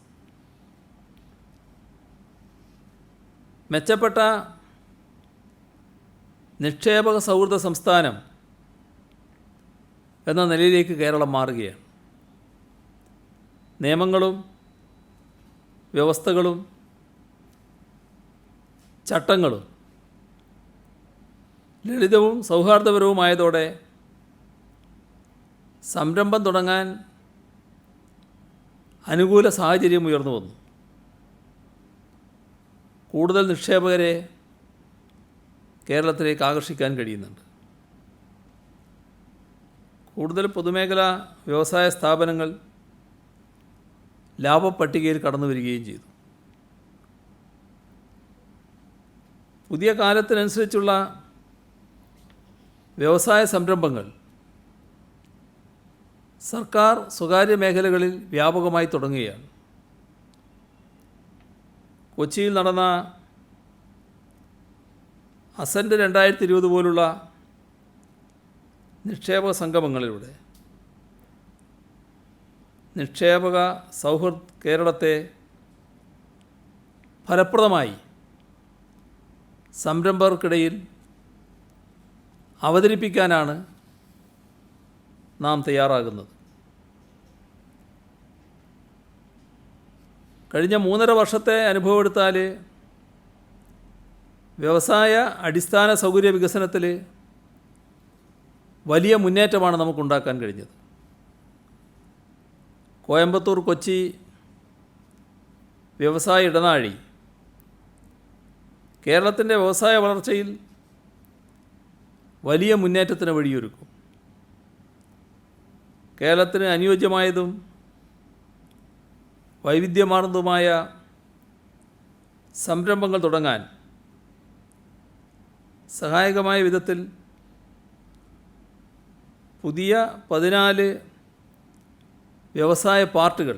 മെച്ചപ്പെട്ട നിക്ഷേപക സൗഹൃദ സംസ്ഥാനം എന്ന നിലയിലേക്ക് കേരളം മാറുകയാണ്. നിയമങ്ങളും വ്യവസ്ഥകളും ചട്ടങ്ങളും ലളിതവും സൗഹാർദ്ദപരവുമായതോടെ സംരംഭം തുടങ്ങാൻ അനുകൂല സാഹചര്യം ഉയർന്നു വന്നു. കൂടുതൽ നിക്ഷേപകരെ കേരളത്തിലേക്ക് ആകർഷിക്കാൻ കഴിയുന്നുണ്ട്. കൂടുതൽ പൊതുമേഖലാ വ്യവസായ സ്ഥാപനങ്ങൾ ലാഭപ്പട്ടികയിൽ കടന്നു വരികയും ചെയ്തു. പുതിയ കാലത്തിനനുസരിച്ചുള്ള വ്യവസായ സംരംഭങ്ങൾ സർക്കാർ സ്വകാര്യ മേഖലകളിൽ വ്യാപകമായി തുടങ്ങുകയാണ്. കൊച്ചിയിൽ നടന്ന അസൻറ്റ് 2020 പോലുള്ള നിക്ഷേപക സംഗമങ്ങളിലൂടെ നിക്ഷേപക സൗഹൃദ കേരളത്തെ ഫലപ്രദമായി സംരംഭകർക്കിടയിൽ അവതരിപ്പിക്കാനാണ് നാം തയ്യാറാകുന്നത്. കഴിഞ്ഞ 3.5 വർഷത്തെ അനുഭവം എടുത്താൽ വ്യവസായ അടിസ്ഥാന സൗകര്യ വികസനത്തിൽ വലിയ മുന്നേറ്റമാണ് നമുക്കുണ്ടാക്കാൻ കഴിഞ്ഞത്. കോയമ്പത്തൂർ കൊച്ചി വ്യവസായ ഇടനാഴി കേരളത്തിൻ്റെ വ്യവസായ വളർച്ചയിൽ വലിയ മുന്നേറ്റത്തിന് വഴിയൊരുക്കും. കേരളത്തിന് അനുയോജ്യമായതും വൈവിധ്യമാർന്നതുമായ സംരംഭങ്ങൾ തുടങ്ങാൻ സഹായകമായ വിധത്തിൽ പുതിയ 14 വ്യവസായ പാർക്കുകൾ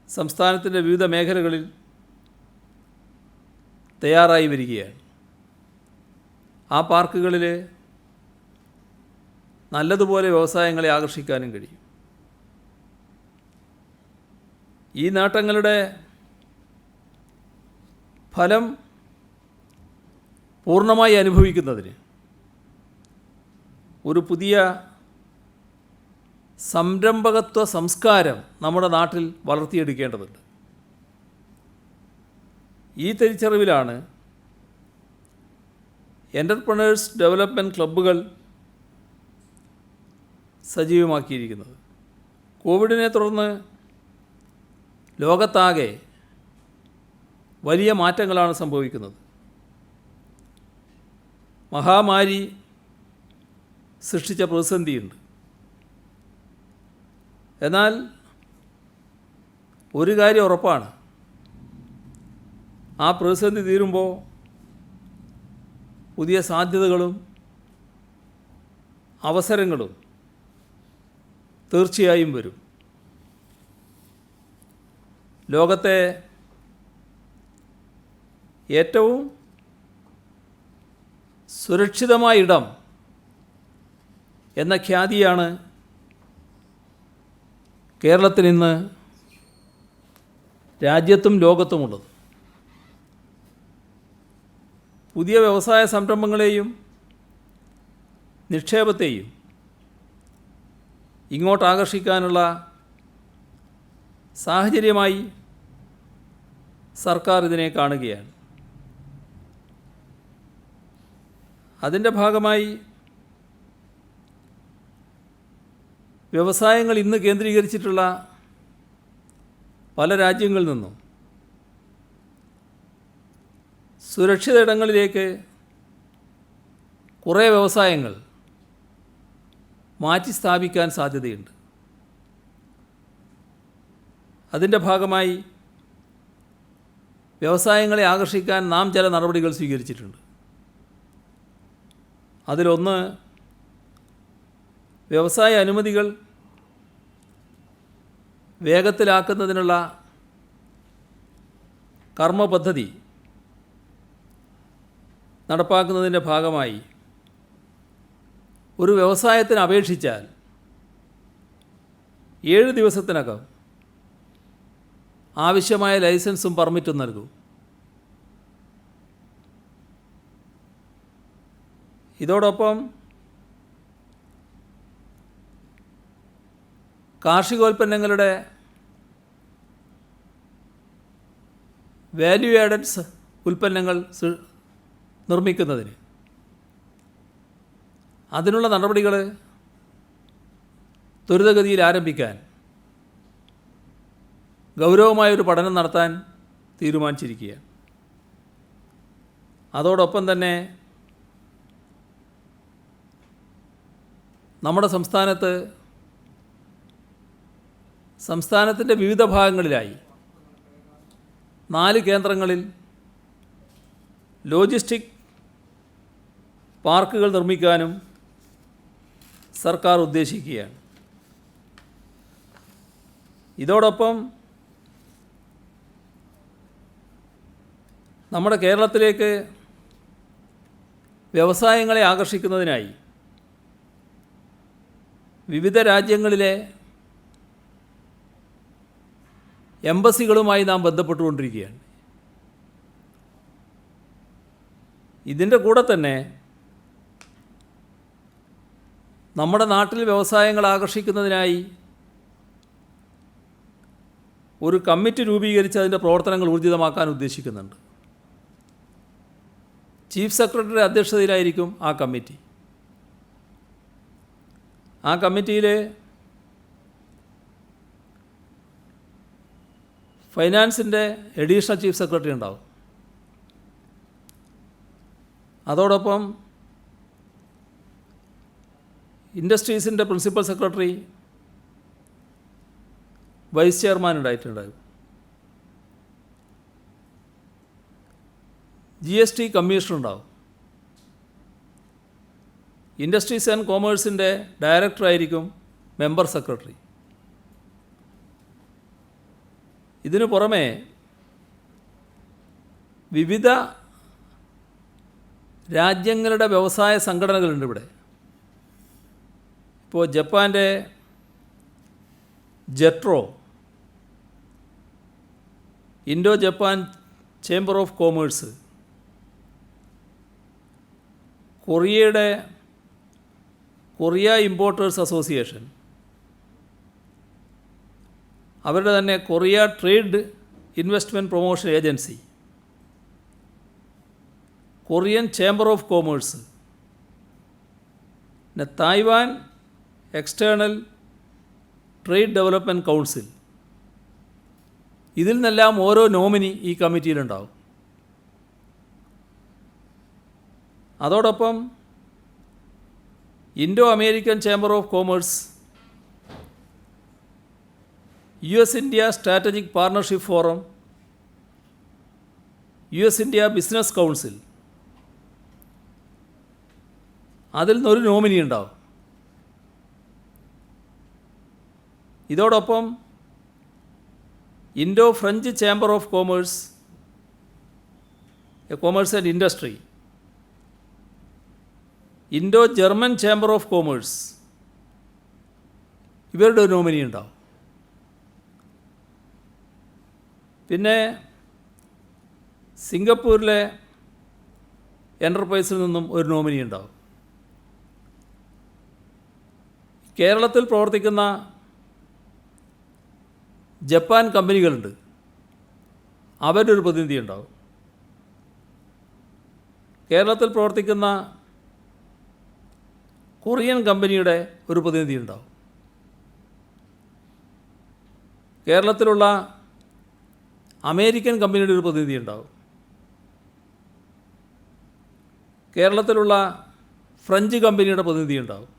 സംസ്ഥാനത്തിൻ്റെ വിവിധ മേഖലകളിൽ തയ്യാറായി വരികയാണ്. ആ പാർക്കുകളിൽ നല്ലതുപോലെ വ്യവസായങ്ങളെ ആകർഷിക്കാനും കഴിയും. ഈ നേട്ടങ്ങളുടെ ഫലം പൂർണ്ണമായി അനുഭവിക്കുന്നതിന് ഒരു പുതിയ സംരംഭകത്വ സംസ്കാരം നമ്മുടെ നാട്ടിൽ വളർത്തിയെടുക്കേണ്ടതുണ്ട്. ഈ തിരിച്ചറിവിലാണ് എൻ്റർപ്രണേഴ്സ് ഡെവലപ്മെൻറ്റ് ക്ലബ്ബുകൾ സജീവമാക്കിയിരിക്കുന്നത്. കോവിഡിനെ തുടർന്ന് ലോകത്താകെ വലിയ മാറ്റങ്ങളാണ് സംഭവിക്കുന്നത്. മഹാമാരി സൃഷ്ടിച്ച പ്രതിസന്ധിയുണ്ട്. എന്നാൽ ഒരു കാര്യം ഉറപ്പാണ്, ആ പ്രതിസന്ധി തീരുമ്പോൾ പുതിയ സാധ്യതകളും അവസരങ്ങളും തീർച്ചയായും വരും. ലോകത്തെ ഏറ്റവും സുരക്ഷിതമായ ഇടം എന്ന ഖ്യാതിയാണ് കേരളത്തിന് ഇന്ന് രാജ്യത്തും ലോകത്തുമുള്ളത്. പുതിയ വ്യവസായ സംരംഭങ്ങളെയും നിക്ഷേപത്തെയും ഇങ്ങോട്ട് ആകർഷിക്കാനുള്ള സാഹചര്യമായി സർക്കാർ ഇതിനെ കാണുകയാണ്. അതിൻ്റെ ഭാഗമായി വ്യവസായങ്ങൾ ഇന്ന് കേന്ദ്രീകരിച്ചിട്ടുള്ള പല രാജ്യങ്ങളിൽ നിന്നും സുരക്ഷിത ഇടങ്ങളിലേക്ക് കുറേ വ്യവസായങ്ങൾ മാറ്റി സ്ഥാപിക്കാൻ സാധ്യതയുണ്ട്. അതിൻ്റെ ഭാഗമായി വ്യവസായങ്ങളെ ആകർഷിക്കാൻ നാം ചില നടപടികൾ സ്വീകരിച്ചിട്ടുണ്ട്. അതിലൊന്ന്, വ്യവസായ അനുമതികൾ വേഗത്തിലാക്കുന്നതിനുള്ള കർമ്മ പദ്ധതി നടപ്പാക്കുന്നതിൻ്റെ ഭാഗമായി ഒരു വ്യവസായത്തിന് അപേക്ഷിച്ചാൽ 7 ദിവസത്തിനകം ആവശ്യമായ ലൈസൻസും പെർമിറ്റും നൽകും. ഇതോടൊപ്പം കാർഷികോൽപ്പന്നങ്ങളുടെ വാല്യൂ ആഡഡ് ഉൽപ്പന്നങ്ങൾ നിർമ്മിക്കുന്നതിന് അതിനുള്ള നടപടികൾ ത്വരിതഗതിയിൽ ആരംഭിക്കാൻ ഗൗരവമായൊരു പഠനം നടത്താൻ തീരുമാനിച്ചിരിക്കുകയാണ്. അതോടൊപ്പം തന്നെ നമ്മുടെ സംസ്ഥാനത്തിൻ്റെ വിവിധ ഭാഗങ്ങളിലായി 4 കേന്ദ്രങ്ങളിൽ ലോജിസ്റ്റിക് പാർക്കുകൾ നിർമ്മിക്കാനും സർക്കാർ ഉദ്ദേശിക്കുകയാണ്. ഇതോടൊപ്പം നമ്മുടെ കേരളത്തിലേക്ക് വ്യവസായങ്ങളെ ആകർഷിക്കുന്നതിനായി വിവിധ രാജ്യങ്ങളിലെ എംബസികളുമായി നാം ബന്ധപ്പെട്ടുകൊണ്ടിരിക്കുകയാണ്. ഇതിൻ്റെ കൂടെ തന്നെ നമ്മുടെ നാട്ടിൽ വ്യവസായങ്ങൾ ആകർഷിക്കുന്നതിനായി ഒരു കമ്മിറ്റി രൂപീകരിച്ച് അതിൻ്റെ പ്രവർത്തനങ്ങൾ ഊർജിതമാക്കാൻ ഉദ്ദേശിക്കുന്നുണ്ട്. ചീഫ് സെക്രട്ടറിയുടെ അധ്യക്ഷതയിലായിരിക്കും ആ കമ്മിറ്റി. ആ കമ്മിറ്റിയിൽ ഫൈനാൻസിൻ്റെ അഡീഷണൽ ചീഫ് സെക്രട്ടറി ഉണ്ടാവും. അതോടൊപ്പം ഇൻഡസ്ട്രീസിൻ്റെ പ്രിൻസിപ്പൽ സെക്രട്ടറി, വൈസ് ചെയർമാൻ ഉണ്ടായിട്ടുണ്ടാകും. GST കമ്മീഷണർ ഉണ്ടാവും. ഇൻഡസ്ട്രീസ് ആൻഡ് കോമേഴ്സിൻ്റെ ഡയറക്ടറായിരിക്കും മെമ്പർ സെക്രട്ടറി. ഇതിനു പുറമെ വിവിധ രാജ്യങ്ങളുടെ വ്യവസായ സംഘടനകളുണ്ട് ഇവിടെ. ഇപ്പോൾ ജപ്പാൻ്റെ JETRO, Indo Japan chamber of commerce, കൊറിയയുടെ കൊറിയ ഇമ്പോർട്ടേഴ്സ് അസോസിയേഷൻ, അവരുടെ തന്നെ Korea trade investment promotion agency, Korean chamber of commerce, പിന്നെ Taiwan external trade development council, ഇതിൽ നിന്നെല്ലാം ഓരോ നോമിനി ഈ കമ്മിറ്റിയിലുണ്ടാവും. അതോടൊപ്പം Indo American chamber of commerce, US India strategic partnership forum, US India business council, അതിൽ നിന്നൊരു നോമിനി ഉണ്ടാവും. ഇതോടൊപ്പം Indo French chamber of commerce, commerce and industry, Indo German chamber of commerce, ഇവരുടെ ഒരു നോമിനി ഉണ്ടാവും. പിന്നെ സിംഗപ്പൂരിലെ എൻ്റർപ്രൈസിൽ നിന്നും ഒരു നോമിനി ഉണ്ടാവും. കേരളത്തിൽ പ്രവർത്തിക്കുന്ന ജപ്പാൻ കമ്പനികളുണ്ട്, അവരുടെ ഒരു പ്രതിനിധി ഉണ്ടാവും. കേരളത്തിൽ പ്രവർത്തിക്കുന്ന കൊറിയൻ കമ്പനിയുടെ ഒരു പ്രതിനിധി ഉണ്ടാവും. കേരളത്തിലുള്ള അമേരിക്കൻ കമ്പനിയുടെ ഒരു പ്രതിനിധി ഉണ്ടാവും. കേരളത്തിലുള്ള ഫ്രഞ്ച് കമ്പനിയുടെ പ്രതിനിധി ഉണ്ടാവും.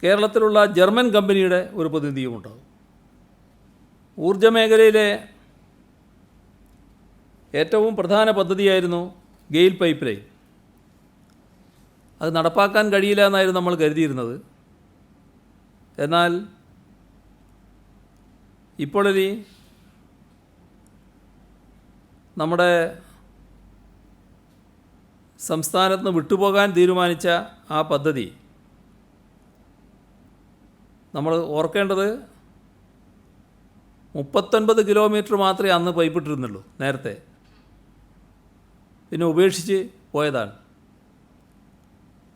കേരളത്തിലുള്ള ജർമ്മൻ കമ്പനിയുടെ ഒരു പ്രതിനിധിയും ഉണ്ടാവും. ഊർജ്ജ മേഖലയിലെ ഏറ്റവും പ്രധാന പദ്ധതിയായിരുന്നു ഗെയിൽ പൈപ്പ് ലൈൻ. അത് നടപ്പാക്കാൻ കഴിയില്ല എന്നായിരുന്നു നമ്മൾ കരുതിയിരുന്നത്. എന്നാൽ ഇപ്പോഴൊരു നമ്മുടെ സംസ്ഥാനത്ത് നിന്ന് വിട്ടുപോകാൻ തീരുമാനിച്ച ആ പദ്ധതി നമ്മൾ ഓർക്കേണ്ടത് 39 കിലോമീറ്റർ മാത്രമേ അന്ന് പൈപ്പിട്ടിരുന്നുള്ളൂ നേരത്തെ. പിന്നെ ഉപേക്ഷിച്ച് പോയതാണ്.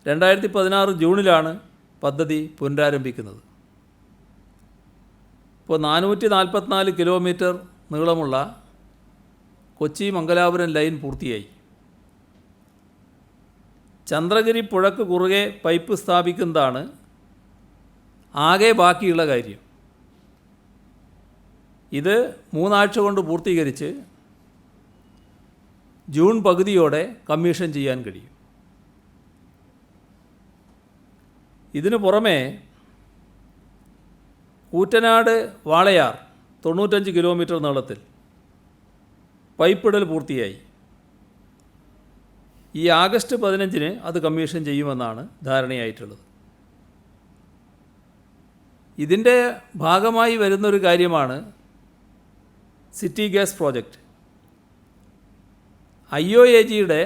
2016 ജൂണിലാണ് പദ്ധതി പുനരാരംഭിക്കുന്നത്. ഇപ്പോൾ 444 കിലോമീറ്റർ നീളമുള്ള കൊച്ചി മംഗലാപുരം ലൈൻ പൂർത്തിയായി. ചന്ദ്രഗിരി പുഴയ്ക്ക് കുറുകെ പൈപ്പ് സ്ഥാപിക്കുന്നതാണ് ആകെ ബാക്കിയുള്ള കാര്യം. ഇത് 3 ആഴ്ച കൊണ്ട് പൂർത്തീകരിച്ച് ജൂൺ പകുതിയോടെ കമ്മീഷൻ ചെയ്യാൻ കഴിയും. ഇതിനു പുറമെ കൂറ്റനാട് വാളയാർ 95 കിലോമീറ്റർ നീളത്തിൽ പൈപ്പിടൽ പൂർത്തിയായി. ഈ ആഗസ്റ്റ് 15-ന് അത് കമ്മീഷൻ ചെയ്യുമെന്നാണ് ധാരണയായിട്ടുള്ളത്. ഇതിൻ്റെ ഭാഗമായി വരുന്നൊരു കാര്യമാണ് സിറ്റി ഗ്യാസ് പ്രോജക്റ്റ്. IOAGയുടെ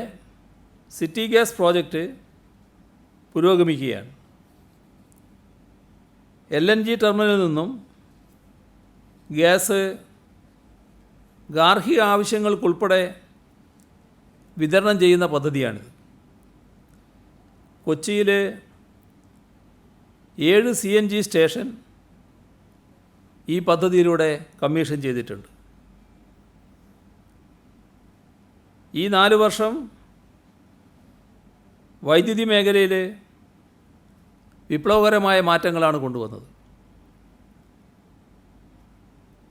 സിറ്റി ഗ്യാസ് പ്രോജക്റ്റ് പുരോഗമിക്കുകയാണ്. LNG ടെർമിനലിൽ നിന്നും ഗ്യാസ് ഗാർഹിക ആവശ്യങ്ങൾക്കുൾപ്പെടെ വിതരണം ചെയ്യുന്ന പദ്ധതിയാണിത്. കൊച്ചിയിൽ 7 CNG സ്റ്റേഷൻ ഈ പദ്ധതിയിലൂടെ കമ്മീഷൻ ചെയ്തിട്ടുണ്ട്. ഈ 4 വർഷം വൈദ്യുതി മേഖലയിൽ വിപ്ലവകരമായ മാറ്റങ്ങളാണ് കൊണ്ടുവന്നത്.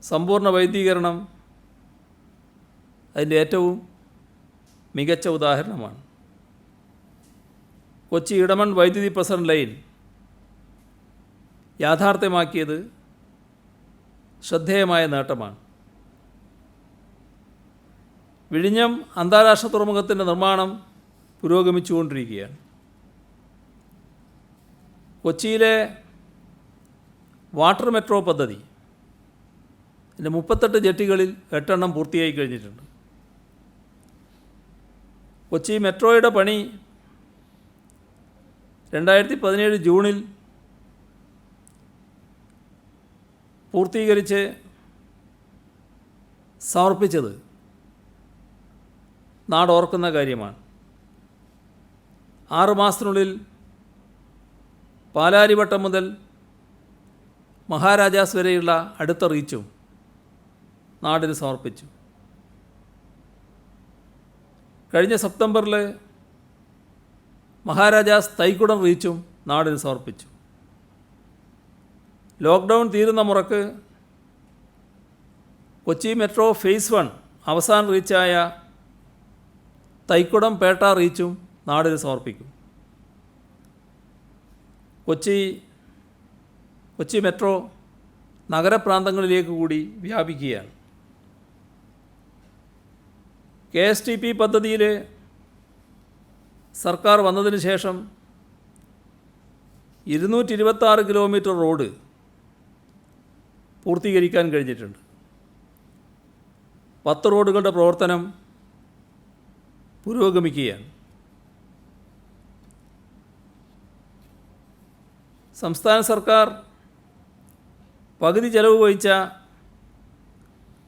സമ്പൂർണ്ണ വൈദ്യുതീകരണം അതിൻ്റെ ഏറ്റവും മികച്ച ഉദാഹരണമാണ്. കൊച്ചി ഇടമൺ വൈദ്യുതി പ്രസരണ ലൈൻ യാഥാർത്ഥ്യമാക്കിയത് ശ്രദ്ധേയമായ നേട്ടമാണ്. വിഴിഞ്ഞം അന്താരാഷ്ട്ര തുറമുഖത്തിൻ്റെ നിർമ്മാണം പുരോഗമിച്ചുകൊണ്ടിരിക്കുകയാണ്. കൊച്ചിയിലെ വാട്ടർ മെട്രോ പദ്ധതി ഇതിൻ്റെ 38 ജെട്ടികളിൽ 8 എണ്ണം പൂർത്തിയായി കഴിഞ്ഞിട്ടുണ്ട്. കൊച്ചി മെട്രോയുടെ പണി 2017 ജൂണിൽ പൂർത്തീകരിച്ച് സമർപ്പിച്ചത് നാടോർക്കുന്ന കാര്യമാണ്. 6 മാസത്തിനുള്ളിൽ പാലാരിവട്ടം മുതൽ മഹാരാജാസ് വരെയുള്ള അടുത്ത റീച്ചും നാടിന് സമർപ്പിച്ചു. കഴിഞ്ഞ സെപ്റ്റംബറിൽ മഹാരാജാസ് തൈക്കുടം റീച്ചും നാടിന് സമർപ്പിച്ചു. ലോക്ക്ഡൗൺ തീരുന്ന മുറക്ക് കൊച്ചി മെട്രോ ഫേസ് 1 അവസാന റീച്ചായ തൈക്കുടം പേട്ട റീച്ചും നാടിന് സമർപ്പിക്കും. കൊച്ചി മെട്രോ നഗരപ്രാന്തങ്ങളിലേക്ക് കൂടി വ്യാപിക്കുകയാണ്. KSTP പദ്ധതിയിൽ സർക്കാർ വന്നതിന് ശേഷം 226 കിലോമീറ്റർ റോഡ് പൂർത്തീകരിക്കാൻ കഴിഞ്ഞിട്ടുണ്ട്. 10 റോഡുകളുടെ പ്രവർത്തനം പുരോഗമിക്കുകയാണ്. സംസ്ഥാന സർക്കാർ പകുതി ചെലവ് വഹിച്ച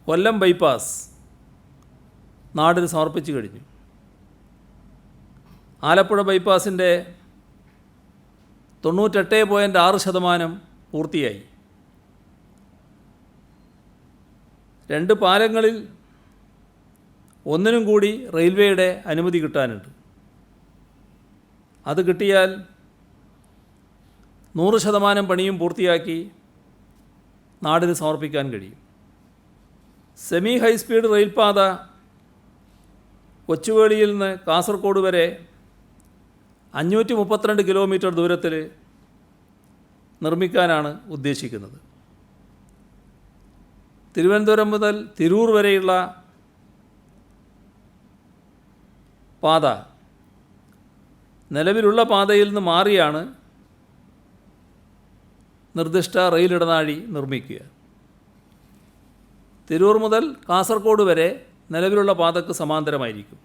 കൊല്ലം ബൈപ്പാസ് നാടിന് സമർപ്പിച്ചു കഴിഞ്ഞു. ആലപ്പുഴ ബൈപ്പാസിൻ്റെ 98.6% പൂർത്തിയായി. 2 പാലങ്ങളിൽ ഒന്നിനും കൂടി റെയിൽവേയുടെ അനുമതി കിട്ടാനുണ്ട്. അത് കിട്ടിയാൽ 100% പണിയും പൂർത്തിയാക്കി നാടിന് സമർപ്പിക്കാൻ കഴിയും. സെമി ഹൈസ്പീഡ് റെയിൽപാത കൊച്ചുവേളിയിൽ നിന്ന് കാസർഗോഡ് വരെ 532 കിലോമീറ്റർ ദൂരത്തിൽ നിർമ്മിക്കാനാണ് ഉദ്ദേശിക്കുന്നത്. തിരുവനന്തപുരം മുതൽ തിരൂർ വരെയുള്ള പാത നിലവിലുള്ള പാതയിൽ നിന്ന് മാറിയാണ് നിർദ്ദിഷ്ട റെയിൽ ഇടനാഴി നിർമ്മിക്കുക. തിരൂർ മുതൽ കാസർഗോഡ് വരെ നിലവിലുള്ള പാതയ്ക്ക് സമാന്തരമായിരിക്കും.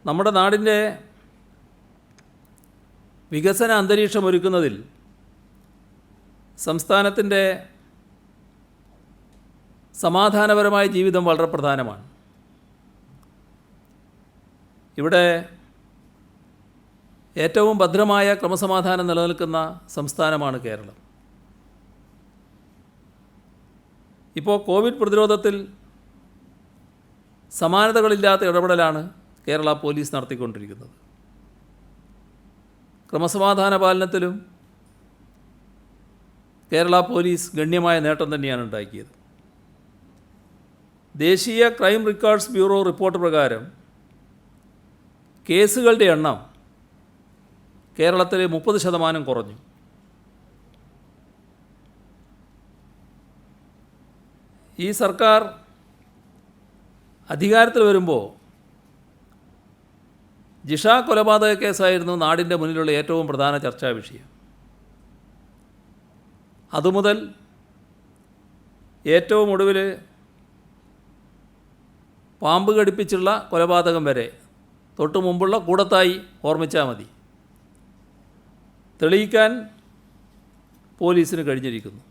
നമ്മുടെ നാടിൻ്റെ വികസന അന്തരീക്ഷമൊരുക്കുന്നതിൽ സംസ്ഥാനത്തിൻ്റെ സമാധാനപരമായ ജീവിതം വളരെ പ്രധാനമാണ്. ഇവിടെ ഏറ്റവും ഭദ്രമായ ക്രമസമാധാനം നിലനിൽക്കുന്ന സംസ്ഥാനമാണ് കേരളം. ഇപ്പോൾ കോവിഡ് പ്രതിരോധത്തിൽ സമാനതകളില്ലാത്ത ഇടപെടലാണ് കേരള പോലീസ് നടത്തിക്കൊണ്ടിരിക്കുന്നത്. ക്രമസമാധാന പാലനത്തിലും കേരള പോലീസ് ഗണ്യമായ നേട്ടം തന്നെയാണ് ഉണ്ടാക്കിയത്. ദേശീയ ക്രൈം റെക്കോർഡ്സ് ബ്യൂറോ റിപ്പോർട്ട് പ്രകാരം കേസുകളുടെ എണ്ണം കേരളത്തിൽ 30% കുറഞ്ഞു. ഈ സർക്കാർ അധികാരത്തിൽ വരുമ്പോൾ ജിഷ കൊലപാതക കേസായിരുന്നു നാടിൻ്റെ മുന്നിലുള്ള ഏറ്റവും പ്രധാന ചർച്ചാ വിഷയം. അതുമുതൽ ഏറ്റവും ഒടുവിൽ പാമ്പ് കടിപ്പിച്ചുള്ള കൊലപാതകം വരെ തൊട്ടു മുമ്പുള്ള കൂടത്തായി ഓർമ്മിച്ചാൽ മതി. തെളിയിക്കാൻ പോലീസിന് കഴിഞ്ഞിരിക്കുന്നു.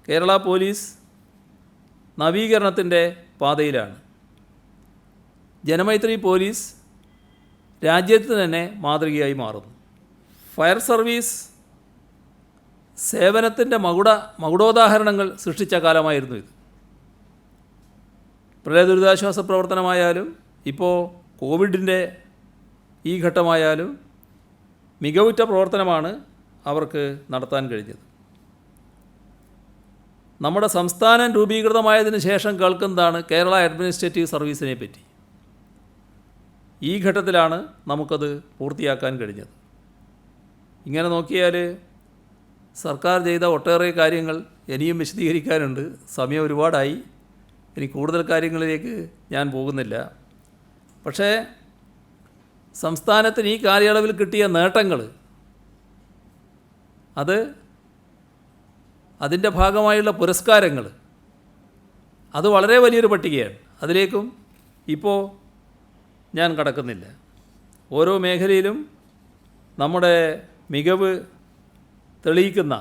കേരള പോലീസ് നവീകരണത്തിൻ്റെ പാതയിലാണ്. ജനമൈത്രി പോലീസ് രാജ്യത്തിന് തന്നെ മാതൃകയായി മാറുന്നു. ഫയർ സർവീസ് സേവനത്തിൻ്റെ മകുടോദാഹരണങ്ങൾ സൃഷ്ടിച്ച കാലമായിരുന്നു ഇത്. പ്രളയ ദുരിതാശ്വാസ പ്രവർത്തനമായാലും ഇപ്പോൾ കോവിഡിൻ്റെ ഈ ഘട്ടമായാലും മികവുറ്റ പ്രവർത്തനമാണ് അവർക്ക് നടത്താൻ കഴിഞ്ഞത്. നമ്മുടെ സംസ്ഥാനം രൂപീകൃതമായതിനു ശേഷം കേൾക്കുന്നതാണ് കേരള അഡ്മിനിസ്ട്രേറ്റീവ് സർവീസിനെ പറ്റി. ഈ ഘട്ടത്തിലാണ് നമുക്കത് പൂർത്തിയാക്കാൻ കഴിഞ്ഞത്. ഇങ്ങനെ നോക്കിയാൽ സർക്കാർ ചെയ്ത ഒട്ടേറെ കാര്യങ്ങൾ ഇനിയും വിശദീകരിക്കാനുണ്ട്. സമയം ഒരുപാടായി. ഇനി കൂടുതൽ കാര്യങ്ങളിലേക്ക് ഞാൻ പോകുന്നില്ല. പക്ഷേ സംസ്ഥാനത്തിന് ഈ കാലയളവിൽ കിട്ടിയ നേട്ടങ്ങൾ അതിൻ്റെ ഭാഗമായുള്ള പുരസ്കാരങ്ങൾ അത് വളരെ വലിയൊരു പട്ടികയാണ്. അതിലേക്കും ഇപ്പോൾ ഞാൻ കടക്കുന്നില്ല. ഓരോ മേഖലയിലും നമ്മുടെ മികവ് തെളിയിക്കുന്ന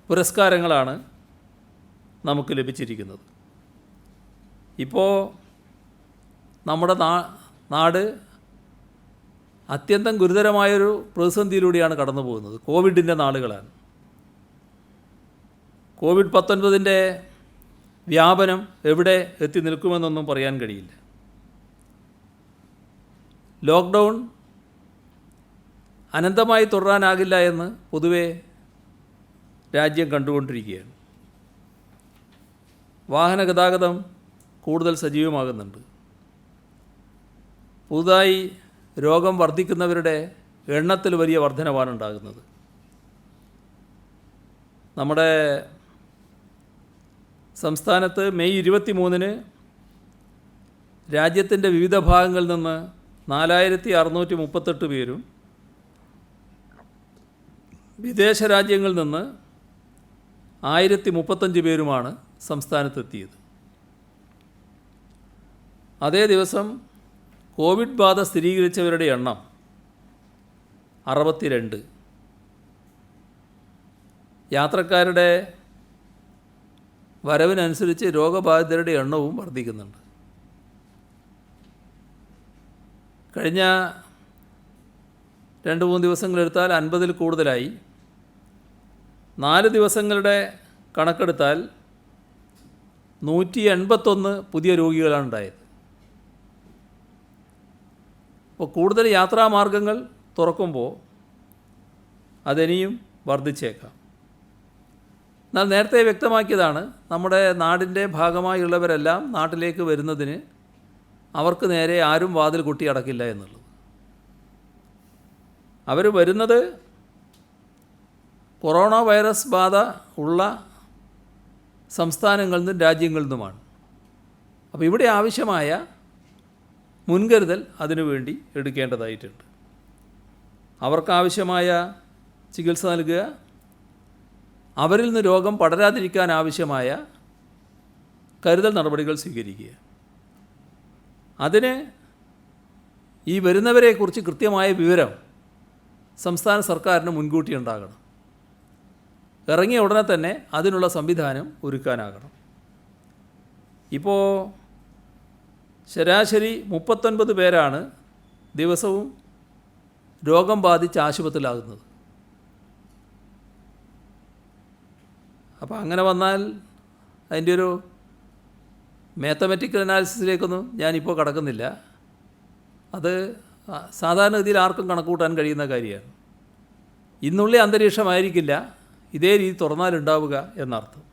പുരസ്കാരങ്ങളാണ് നമുക്ക് ലഭിച്ചിരിക്കുന്നത്. ഇപ്പോൾ നമ്മുടെ നാട് അത്യന്തം ഗുരുതരമായൊരു പ്രതിസന്ധിയിലൂടെയാണ് കടന്നു പോകുന്നത്. കോവിഡിൻ്റെ നാളുകളാണ്. കോവിഡ്-19 വ്യാപനം എവിടെ എത്തി നിൽക്കുമെന്നൊന്നും പറയാൻ കഴിയില്ല. ലോക്ക്ഡൗൺ അനന്തമായി തുടരാനാകില്ല എന്ന് പൊതുവെ രാജ്യം കണ്ടുകൊണ്ടിരിക്കുകയാണ്. വാഹന ഗതാഗതം കൂടുതൽ സജീവമാകുന്നുണ്ട്. പുതുതായി രോഗം വർദ്ധിക്കുന്നവരുടെ എണ്ണത്തിൽ വലിയ വർധനവാണ് ഉണ്ടാകുന്നത്. നമ്മുടെ സംസ്ഥാനത്ത് മെയ് 23 രാജ്യത്തിൻ്റെ വിവിധ ഭാഗങ്ങളിൽ നിന്ന് 4638 പേരും വിദേശ രാജ്യങ്ങളിൽ നിന്ന് 1035 പേരുമാണ് സംസ്ഥാനത്തെത്തിയത്. അതേ ദിവസം കോവിഡ് ബാധ സ്ഥിരീകരിച്ചവരുടെ എണ്ണം 62. യാത്രക്കാരുടെ വരവിനനുസരിച്ച് രോഗബാധിതരുടെ എണ്ണവും വർദ്ധിക്കുന്നുണ്ട്. കഴിഞ്ഞ 2-3 ദിവസങ്ങളെടുത്താൽ 50-ൽ കൂടുതലായി. 4 ദിവസങ്ങളുടെ കണക്കെടുത്താൽ 181 പുതിയ രോഗികളാണ് ഉണ്ടായത്. അപ്പോൾ കൂടുതൽ യാത്രാമാർഗങ്ങൾ തുറക്കുമ്പോൾ അതിനിയും വർദ്ധിച്ചേക്കാം. എന്നാൽ നേരത്തെ വ്യക്തമാക്കിയതാണ്, നമ്മുടെ നാടിൻ്റെ ഭാഗമായുള്ളവരെല്ലാം നാട്ടിലേക്ക് വരുന്നതിന് അവർക്ക് നേരെ ആരും വാതിൽ കൊട്ടി അടക്കില്ല എന്നുള്ളത്. അവർ വരുന്നത് കൊറോണ വൈറസ് ബാധ ഉള്ള സംസ്ഥാനങ്ങളിൽ നിന്നും രാജ്യങ്ങളിൽ നിന്നുമാണ്. അപ്പോൾ ഇവിടെ ആവശ്യമായ മുൻകരുതൽ അതിനുവേണ്ടി എടുക്കേണ്ടതായിട്ടുണ്ട്. അവർക്കാവശ്യമായ ചികിത്സ നൽകുക, അവരിൽ നിന്ന് രോഗം പടരാതിരിക്കാൻ ആവശ്യമായ കരുതൽ നടപടികൾ സ്വീകരിക്കുക. അതിന് ഈ വരുന്നവരെക്കുറിച്ച് കൃത്യമായ വിവരം സംസ്ഥാന സർക്കാരിന് മുൻകൂട്ടി ഉണ്ടാകണം. ഇറങ്ങിയ ഉടനെ തന്നെ അതിനുള്ള സംവിധാനം ഒരുക്കാനാകണം. ഇപ്പോൾ ശരാശരി 39 പേരാണ് ദിവസവും രോഗം ബാധിച്ച് ആശുപത്രിയിലാകുന്നത്. അപ്പോൾ അങ്ങനെ വന്നാൽ അതിൻ്റെ ഒരു മാത്തമാറ്റിക്കൽ അനാലിസിസിലേക്കൊന്നും ഞാനിപ്പോൾ കടക്കുന്നില്ല. അത് സാധാരണഗതിയിൽ ആർക്കും കണക്കൂട്ടാൻ കഴിയുന്ന കാര്യമാണ്. ഇന്നുള്ളിൽ അന്തരീക്ഷമായിരിക്കില്ല ഇതേ രീതി തുറന്നാലുണ്ടാവുക എന്നർത്ഥം.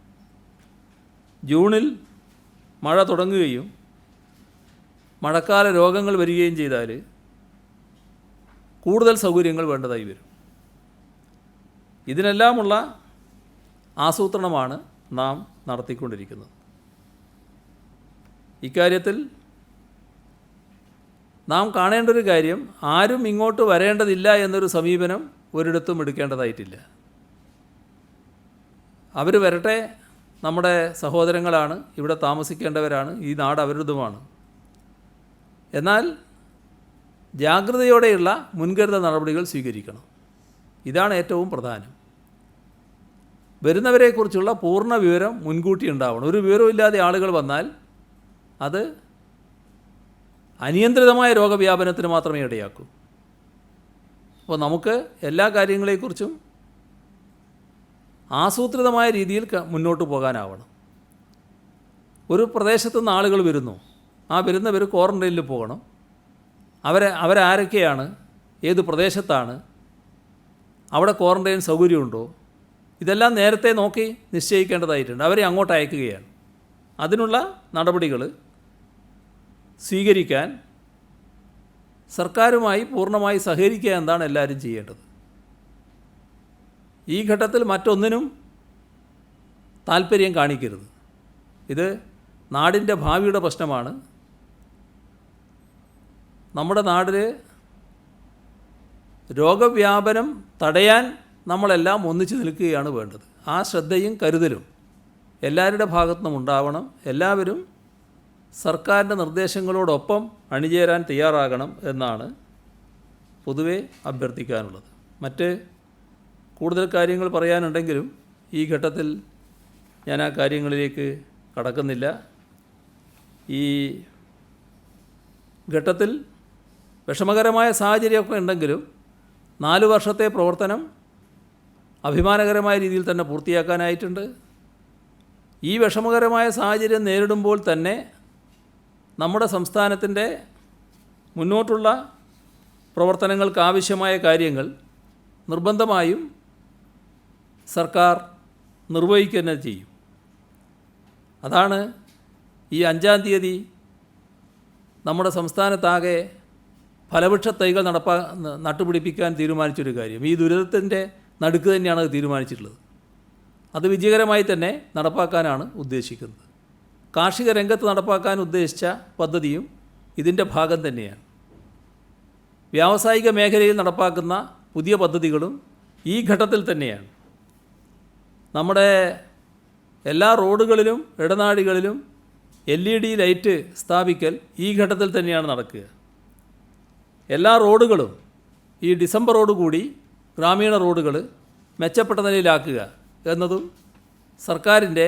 ജൂണിൽ മഴ തുടങ്ങുകയും മഴക്കാല രോഗങ്ങൾ വരികയും ചെയ്താൽ കൂടുതൽ സൗകര്യങ്ങൾ വേണ്ടതായി വരും. ഇതിനെല്ലാമുള്ള ആസൂത്രണമാണ് നാം നടത്തിക്കൊണ്ടിരിക്കുന്നത്. ഇക്കാര്യത്തിൽ നാം കാണേണ്ട ഒരു കാര്യം, ആരും ഇങ്ങോട്ട് വരേണ്ടതില്ല എന്നൊരു സമീപനം ഒരിടത്തും എടുക്കേണ്ടതായിട്ടില്ല. അവർ വരട്ടെ, നമ്മുടെ സഹോദരങ്ങളാണ്, ഇവിടെ താമസിക്കേണ്ടവരാണ്, ഈ നാട് അവരുടേതുമാണ്. എന്നാൽ ജാഗ്രതയോടെയുള്ള മുൻകരുതൽ നടപടികൾ സ്വീകരിക്കണം. ഇതാണ് ഏറ്റവും പ്രധാനം. വരുന്നവരെക്കുറിച്ചുള്ള പൂർണ്ണ വിവരം മുൻകൂട്ടി ഉണ്ടാവണം. ഒരു വിവരമില്ലാതെ ആളുകൾ വന്നാൽ അത് അനിയന്ത്രിതമായ രോഗവ്യാപനത്തിന് മാത്രമേ ഇടയാക്കൂ. അപ്പോൾ നമുക്ക് എല്ലാ കാര്യങ്ങളെക്കുറിച്ചും ആസൂത്രിതമായ രീതിയിൽ മുന്നോട്ട് പോകാനാവണം. ഒരു പ്രദേശത്തു നിന്ന് ആളുകൾ വരുന്നു, ആ വരുന്നവർ ക്വാറൻറ്റൈനിൽ പോകണം. അവരാരൊക്കെയാണ്, ഏത് പ്രദേശത്താണ്, അവിടെ ക്വാറൻറ്റൈൻ സൗകര്യമുണ്ടോ, ഇതെല്ലാം നേരത്തെ നോക്കി നിശ്ചയിക്കേണ്ടതായിട്ടുണ്ട്. അവരെ അങ്ങോട്ട് അയക്കുകയാണ്. അതിനുള്ള നടപടികൾ സ്വീകരിക്കാൻ സർക്കാരുമായി പൂർണ്ണമായി സഹകരിക്കുക എന്നതാണ് എല്ലാവരും ചെയ്യേണ്ടത്. ഈ ഘട്ടത്തിൽ മറ്റൊന്നിനും താല്പര്യം കാണിക്കരുത്. ഇത് നാടിൻ്റെ ഭാവിയുടെ പ്രശ്നമാണ്. നമ്മുടെ നാടിൽ രോഗവ്യാപനം തടയാൻ നമ്മളെല്ലാം ഒന്നിച്ചു നിൽക്കുകയാണ് വേണ്ടത്. ആ ശ്രദ്ധയും കരുതലും എല്ലാവരുടെ ഭാഗത്തുനിന്നും ഉണ്ടാവണം. എല്ലാവരും സർക്കാരിൻ്റെ നിർദ്ദേശങ്ങളോടൊപ്പം അണിചേരാൻ തയ്യാറാകണം എന്നാണ് പൊതുവെ അഭ്യർത്ഥിക്കാനുള്ളത്. മറ്റ് കൂടുതൽ കാര്യങ്ങൾ പറയാനുണ്ടെങ്കിലും ഈ ഘട്ടത്തിൽ ഞാൻ ആ കാര്യങ്ങളിലേക്ക് കടക്കുന്നില്ല. ഈ ഘട്ടത്തിൽ വിഷമകരമായ സാഹചര്യമൊക്കെ ഉണ്ടെങ്കിലും 4 വർഷത്തെ പ്രവർത്തനം അഭിമാനകരമായ രീതിയിൽ തന്നെ പൂർത്തിയാക്കാനായിട്ടുണ്ട്. ഈ വിഷമകരമായ സാഹചര്യം നേരിടുമ്പോൾ തന്നെ നമ്മുടെ സംസ്ഥാനത്തിൻ്റെ മുന്നോട്ടുള്ള പ്രവർത്തനങ്ങൾക്ക് ആവശ്യമായ കാര്യങ്ങൾ നിർബന്ധമായും സർക്കാർ നിർവഹിക്കുക തന്നെ ചെയ്യും. അതാണ് ഈ 5-ാം തീയതി നമ്മുടെ സംസ്ഥാനത്താകെ ഫലവൃക്ഷ തൈകൾ നട്ടുപിടിപ്പിക്കാൻ തീരുമാനിച്ചൊരു കാര്യം. ഈ ദുരിതത്തിൻ്റെ നടുക്ക് തന്നെയാണ് അത് തീരുമാനിച്ചിട്ടുള്ളത്. അത് വിജയകരമായി തന്നെ നടപ്പാക്കാനാണ് ഉദ്ദേശിക്കുന്നത്. കാർഷിക രംഗത്ത് നടപ്പാക്കാൻ ഉദ്ദേശിച്ച പദ്ധതിയും ഇതിൻ്റെ ഭാഗം തന്നെയാണ്. വ്യാവസായിക മേഖലയിൽ നടപ്പാക്കുന്ന പുതിയ പദ്ധതികളും ഈ ഘട്ടത്തിൽ തന്നെയാണ്. നമ്മുടെ എല്ലാ റോഡുകളിലും ഇടനാഴികളിലും LED ലൈറ്റ് സ്ഥാപിക്കൽ ഈ ഘട്ടത്തിൽ തന്നെയാണ് നടക്കുക. എല്ലാ റോഡുകളും ഈ ഡിസംബറോടുകൂടി ഗ്രാമീണ റോഡുകൾ മെച്ചപ്പെട്ട നിലയിലാക്കുക എന്നതും സർക്കാരിൻ്റെ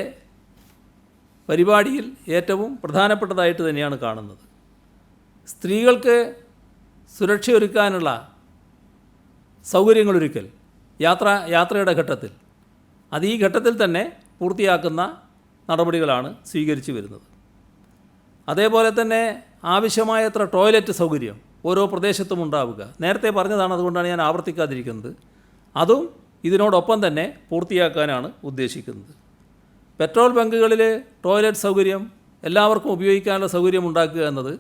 പരിപാടിയിൽ ഏറ്റവും പ്രധാനപ്പെട്ടതായിട്ട് തന്നെയാണ് കാണുന്നത്. സ്ത്രീകൾക്ക് സുരക്ഷയൊരുക്കാനുള്ള സൗകര്യങ്ങളൊരുക്കൽ യാത്രയുടെ ഘട്ടത്തിൽ അത് ഈ ഘട്ടത്തിൽ തന്നെ പൂർത്തിയാക്കുന്ന നടപടികളാണ് സ്വീകരിച്ചു വരുന്നത്. അതേപോലെ തന്നെ ആവശ്യമായത്ര ടോയ്ലറ്റ് സൗകര്യം ഓരോ പ്രദേശത്തും ഉണ്ടാവുക. നേരത്തെ പറഞ്ഞതാണ്, അതുകൊണ്ടാണ് ഞാൻ ആവർത്തിക്കാതിരിക്കുന്നത്. അതും ഇതിനോടൊപ്പം തന്നെ പൂർത്തിയാക്കാനാണ് ഉദ്ദേശിക്കുന്നത്. പെട്രോൾ ബങ്കുകളിൽ ടോയ്ലറ്റ് സൗകര്യം എല്ലാവർക്കും ഉപയോഗിക്കാനുള്ള സൗകര്യം ഉണ്ടാക്കുക എന്നത്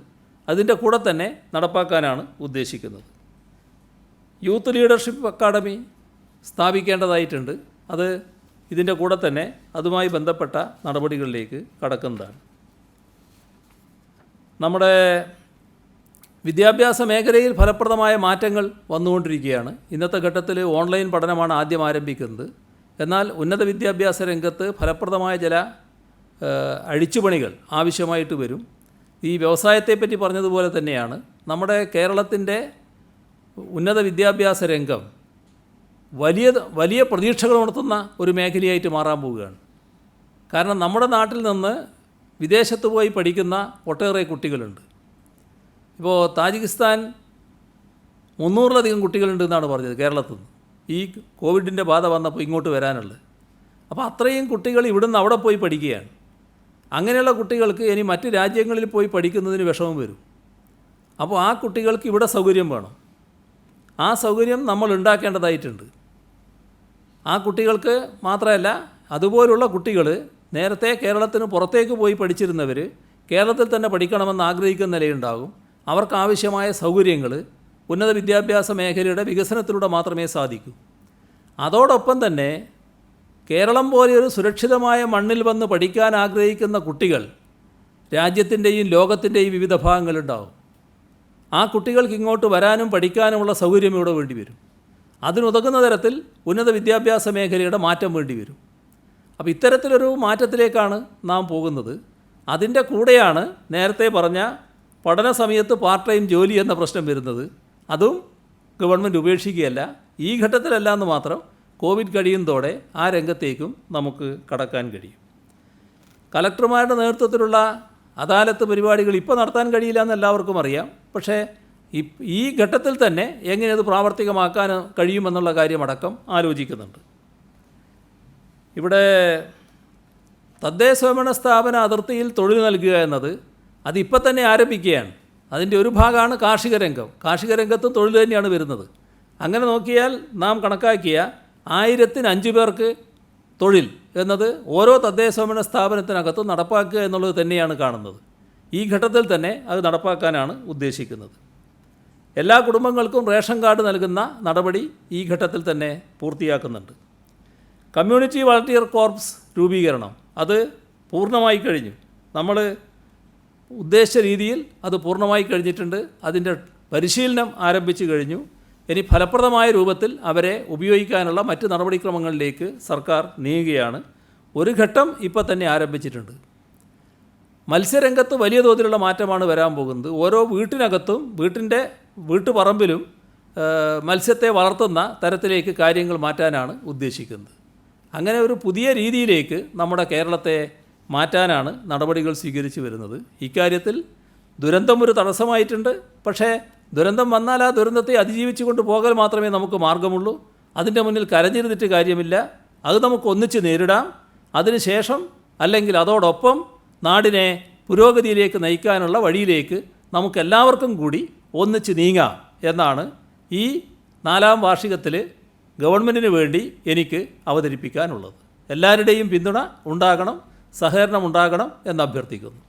അതിൻ്റെ കൂടെ തന്നെ നടപ്പാക്കാനാണ് ഉദ്ദേശിക്കുന്നത്. യൂത്ത് ലീഡർഷിപ്പ് അക്കാഡമി സ്ഥാപിക്കേണ്ടതായിട്ടുണ്ട്. അത് ഇതിൻ്റെ കൂടെ തന്നെ അതുമായി ബന്ധപ്പെട്ട നടപടികളിലേക്ക് കടക്കുന്നതാണ്. നമ്മുടെ വിദ്യാഭ്യാസ മേഖലയിൽ ഫലപ്രദമായ മാറ്റങ്ങൾ വന്നുകൊണ്ടിരിക്കുകയാണ്. ഇന്നത്തെ ഘട്ടത്തിൽ ഓൺലൈൻ പഠനമാണ് ആദ്യം ആരംഭിക്കുന്നത്. എന്നാൽ ഉന്നത വിദ്യാഭ്യാസ രംഗത്ത് ഫലപ്രദമായ ചില അഴിച്ചുപണികൾ ആവശ്യമായിട്ട് വരും. ഈ വ്യവസായത്തെപ്പറ്റി പറഞ്ഞതുപോലെ തന്നെയാണ് നമ്മുടെ കേരളത്തിൻ്റെ ഉന്നത വിദ്യാഭ്യാസ രംഗം വലിയ പ്രതീക്ഷകൾ ഉണർത്തുന്ന ഒരു മേഖലയായിട്ട് മാറാൻ പോവുകയാണ്. കാരണം നമ്മുടെ നാട്ടിൽ നിന്ന് വിദേശത്ത് പോയി പഠിക്കുന്ന ഒട്ടേറെ കുട്ടികളുണ്ട്. ഇപ്പോൾ താജിക്കിസ്ഥാൻ 300-ലധികം കുട്ടികളുണ്ട് എന്നാണ് പറഞ്ഞത് കേരളത്തിൽ നിന്ന്, ഈ കോവിഡിൻ്റെ ബാധ വന്നപ്പോൾ ഇങ്ങോട്ട് വരാനുള്ളത്. അപ്പോൾ അത്രയും കുട്ടികൾ ഇവിടുന്ന് അവിടെ പോയി പഠിക്കുകയാണ്. അങ്ങനെയുള്ള കുട്ടികൾക്ക് ഇനി മറ്റ് രാജ്യങ്ങളിൽ പോയി പഠിക്കുന്നതിന് വിഷമം വരും. അപ്പോൾ ആ കുട്ടികൾക്ക് ഇവിടെ സൗകര്യം വേണം. ആ സൗകര്യം നമ്മൾ ഉണ്ടാക്കേണ്ടതായിട്ടുണ്ട്. ആ കുട്ടികൾക്ക് മാത്രമല്ല, അതുപോലുള്ള കുട്ടികൾ നേരത്തെ കേരളത്തിന് പുറത്തേക്ക് പോയി പഠിച്ചിരുന്നവർ കേരളത്തിൽ തന്നെ പഠിക്കണമെന്ന് ആഗ്രഹിക്കുന്ന നിലയുണ്ടാകും. അവർക്കാവശ്യമായ സൗകര്യങ്ങൾ ഉന്നത വിദ്യാഭ്യാസ മേഖലയുടെ വികസനത്തിലൂടെ മാത്രമേ സാധിക്കൂ. അതോടൊപ്പം തന്നെ കേരളം പോലെയൊരു സുരക്ഷിതമായ മണ്ണിൽ വന്ന് പഠിക്കാൻ ആഗ്രഹിക്കുന്ന കുട്ടികൾ രാജ്യത്തിൻ്റെയും ലോകത്തിൻ്റെയും വിവിധ ഭാഗങ്ങളുണ്ടാവും. ആ കുട്ടികൾക്ക് ഇങ്ങോട്ട് വരാനും പഠിക്കാനുമുള്ള സൗകര്യം ഇവിടെ വേണ്ടി വരും. അതിനുതകുന്ന തരത്തിൽ ഉന്നത വിദ്യാഭ്യാസ മേഖലയുടെ മാറ്റം വേണ്ടി വരും. അപ്പോൾ ഇത്തരത്തിലൊരു മാറ്റത്തിലേക്കാണ് നാം പോകുന്നത്. അതിൻ്റെ കൂടെയാണ് നേരത്തെ പറഞ്ഞ പഠന സമയത്ത് പാർട്ട് ടൈം ജോലി എന്ന പ്രശ്നം വരുന്നത്, അതും ഗവൺമെൻറ് ഉപേക്ഷിക്കുകയല്ല. ഈ ഘട്ടത്തിലല്ല എന്ന് മാത്രം, കോവിഡ് കഴിയുന്നതോടെ ആ രംഗത്തേക്കും നമുക്ക് കടക്കാൻ കഴിയും. കലക്ടർമാരുടെ നേതൃത്വത്തിലുള്ള അദാലത്ത് പരിപാടികൾ ഇപ്പോൾ നടത്താൻ കഴിയില്ല എന്ന് എല്ലാവർക്കും അറിയാം. പക്ഷേ ഈ ഘട്ടത്തിൽ തന്നെ എങ്ങനെ അത് പ്രാവർത്തികമാക്കാൻ കഴിയുമെന്നുള്ള കാര്യമടക്കം ആലോചിക്കുന്നുണ്ട്. ഇവിടെ തദ്ദേശഭരണ സ്ഥാപന അതിർത്തിയിൽ തൊഴിൽ നൽകുക എന്നത് അതിപ്പോൾ തന്നെ ആരംഭിക്കുകയാണ്. അതിൻ്റെ ഒരു ഭാഗമാണ് കാർഷിക രംഗം. കാർഷിക രംഗത്തും തൊഴിൽ തന്നെയാണ് വരുന്നത്. അങ്ങനെ നോക്കിയാൽ നാം കണക്കാക്കിയ 1005 പേർക്ക് തൊഴിൽ എന്നത് ഓരോ തദ്ദേശഭരണ സ്ഥാപനത്തിനകത്തും നടപ്പാക്കുക എന്നുള്ളത് തന്നെയാണ് കാണുന്നത്. ഈ ഘട്ടത്തിൽ തന്നെ അത് നടപ്പാക്കാനാണ് ഉദ്ദേശിക്കുന്നത്. എല്ലാ കുടുംബങ്ങൾക്കും റേഷൻ കാർഡ് നൽകുന്ന നടപടി ഈ ഘട്ടത്തിൽ തന്നെ പൂർത്തിയാക്കുന്നുണ്ട്. കമ്മ്യൂണിറ്റി വളണ്ടിയർ കോർപ്സ് രൂപീകരണം അത് പൂർണ്ണമായി കഴിഞ്ഞു. നമ്മൾ ഉദ്ദേശിച്ച രീതിയിൽ അത് പൂർണ്ണമായി കഴിഞ്ഞിട്ടുണ്ട്. അതിൻ്റെ പരിശീലനം ആരംഭിച്ചു കഴിഞ്ഞു. ഇനി ഫലപ്രദമായ രൂപത്തിൽ അവരെ ഉപയോഗിക്കാനുള്ള മറ്റ് നടപടിക്രമങ്ങളിലേക്ക് സർക്കാർ നീങ്ങുകയാണ്. ഒരു ഘട്ടം ഇപ്പോൾ തന്നെ ആരംഭിച്ചിട്ടുണ്ട്. മത്സ്യരംഗത്ത് വലിയ തോതിലുള്ള മാറ്റമാണ് വരാൻ പോകുന്നത്. ഓരോ വീട്ടിനകത്തും വീട്ടുപറമ്പിലും മത്സ്യത്തെ വളർത്തുന്ന തരത്തിലേക്ക് കാര്യങ്ങൾ മാറ്റാനാണ് ഉദ്ദേശിക്കുന്നത്. അങ്ങനെ ഒരു പുതിയ രീതിയിലേക്ക് നമ്മുടെ കേരളത്തെ മാറ്റാനാണ് നടപടികൾ സ്വീകരിച്ചു വരുന്നത്. ഇക്കാര്യത്തിൽ ദുരന്തം ഒരു തടസ്സമായിട്ടുണ്ട്. പക്ഷേ ദുരന്തം വന്നാൽ ആ ദുരന്തത്തെ അതിജീവിച്ചു കൊണ്ട് പോകൽ മാത്രമേ നമുക്ക് മാർഗമുള്ളൂ. അതിൻ്റെ മുന്നിൽ കരഞ്ഞിരുന്നിട്ട് കാര്യമില്ല. അത് നമുക്ക് ഒന്നിച്ച് നേരിടാം. അതിനുശേഷം അല്ലെങ്കിൽ അതോടൊപ്പം നാടിനെ പുരോഗതിയിലേക്ക് നയിക്കാനുള്ള വഴിയിലേക്ക് നമുക്കെല്ലാവർക്കും കൂടി ഒന്നിച്ച് നീങ്ങാം എന്നാണ് ഈ 4ാം വാർഷികത്തിൽ ഗവൺമെൻറ്റിന് വേണ്ടി എനിക്ക് അവതരിപ്പിക്കാനുള്ളത്. എല്ലാവരുടെയും പിന്തുണ ഉണ്ടാകണം, സഹകരണം ഉണ്ടാകണം എന്ന് അഭ്യർത്ഥിക്കുന്നു.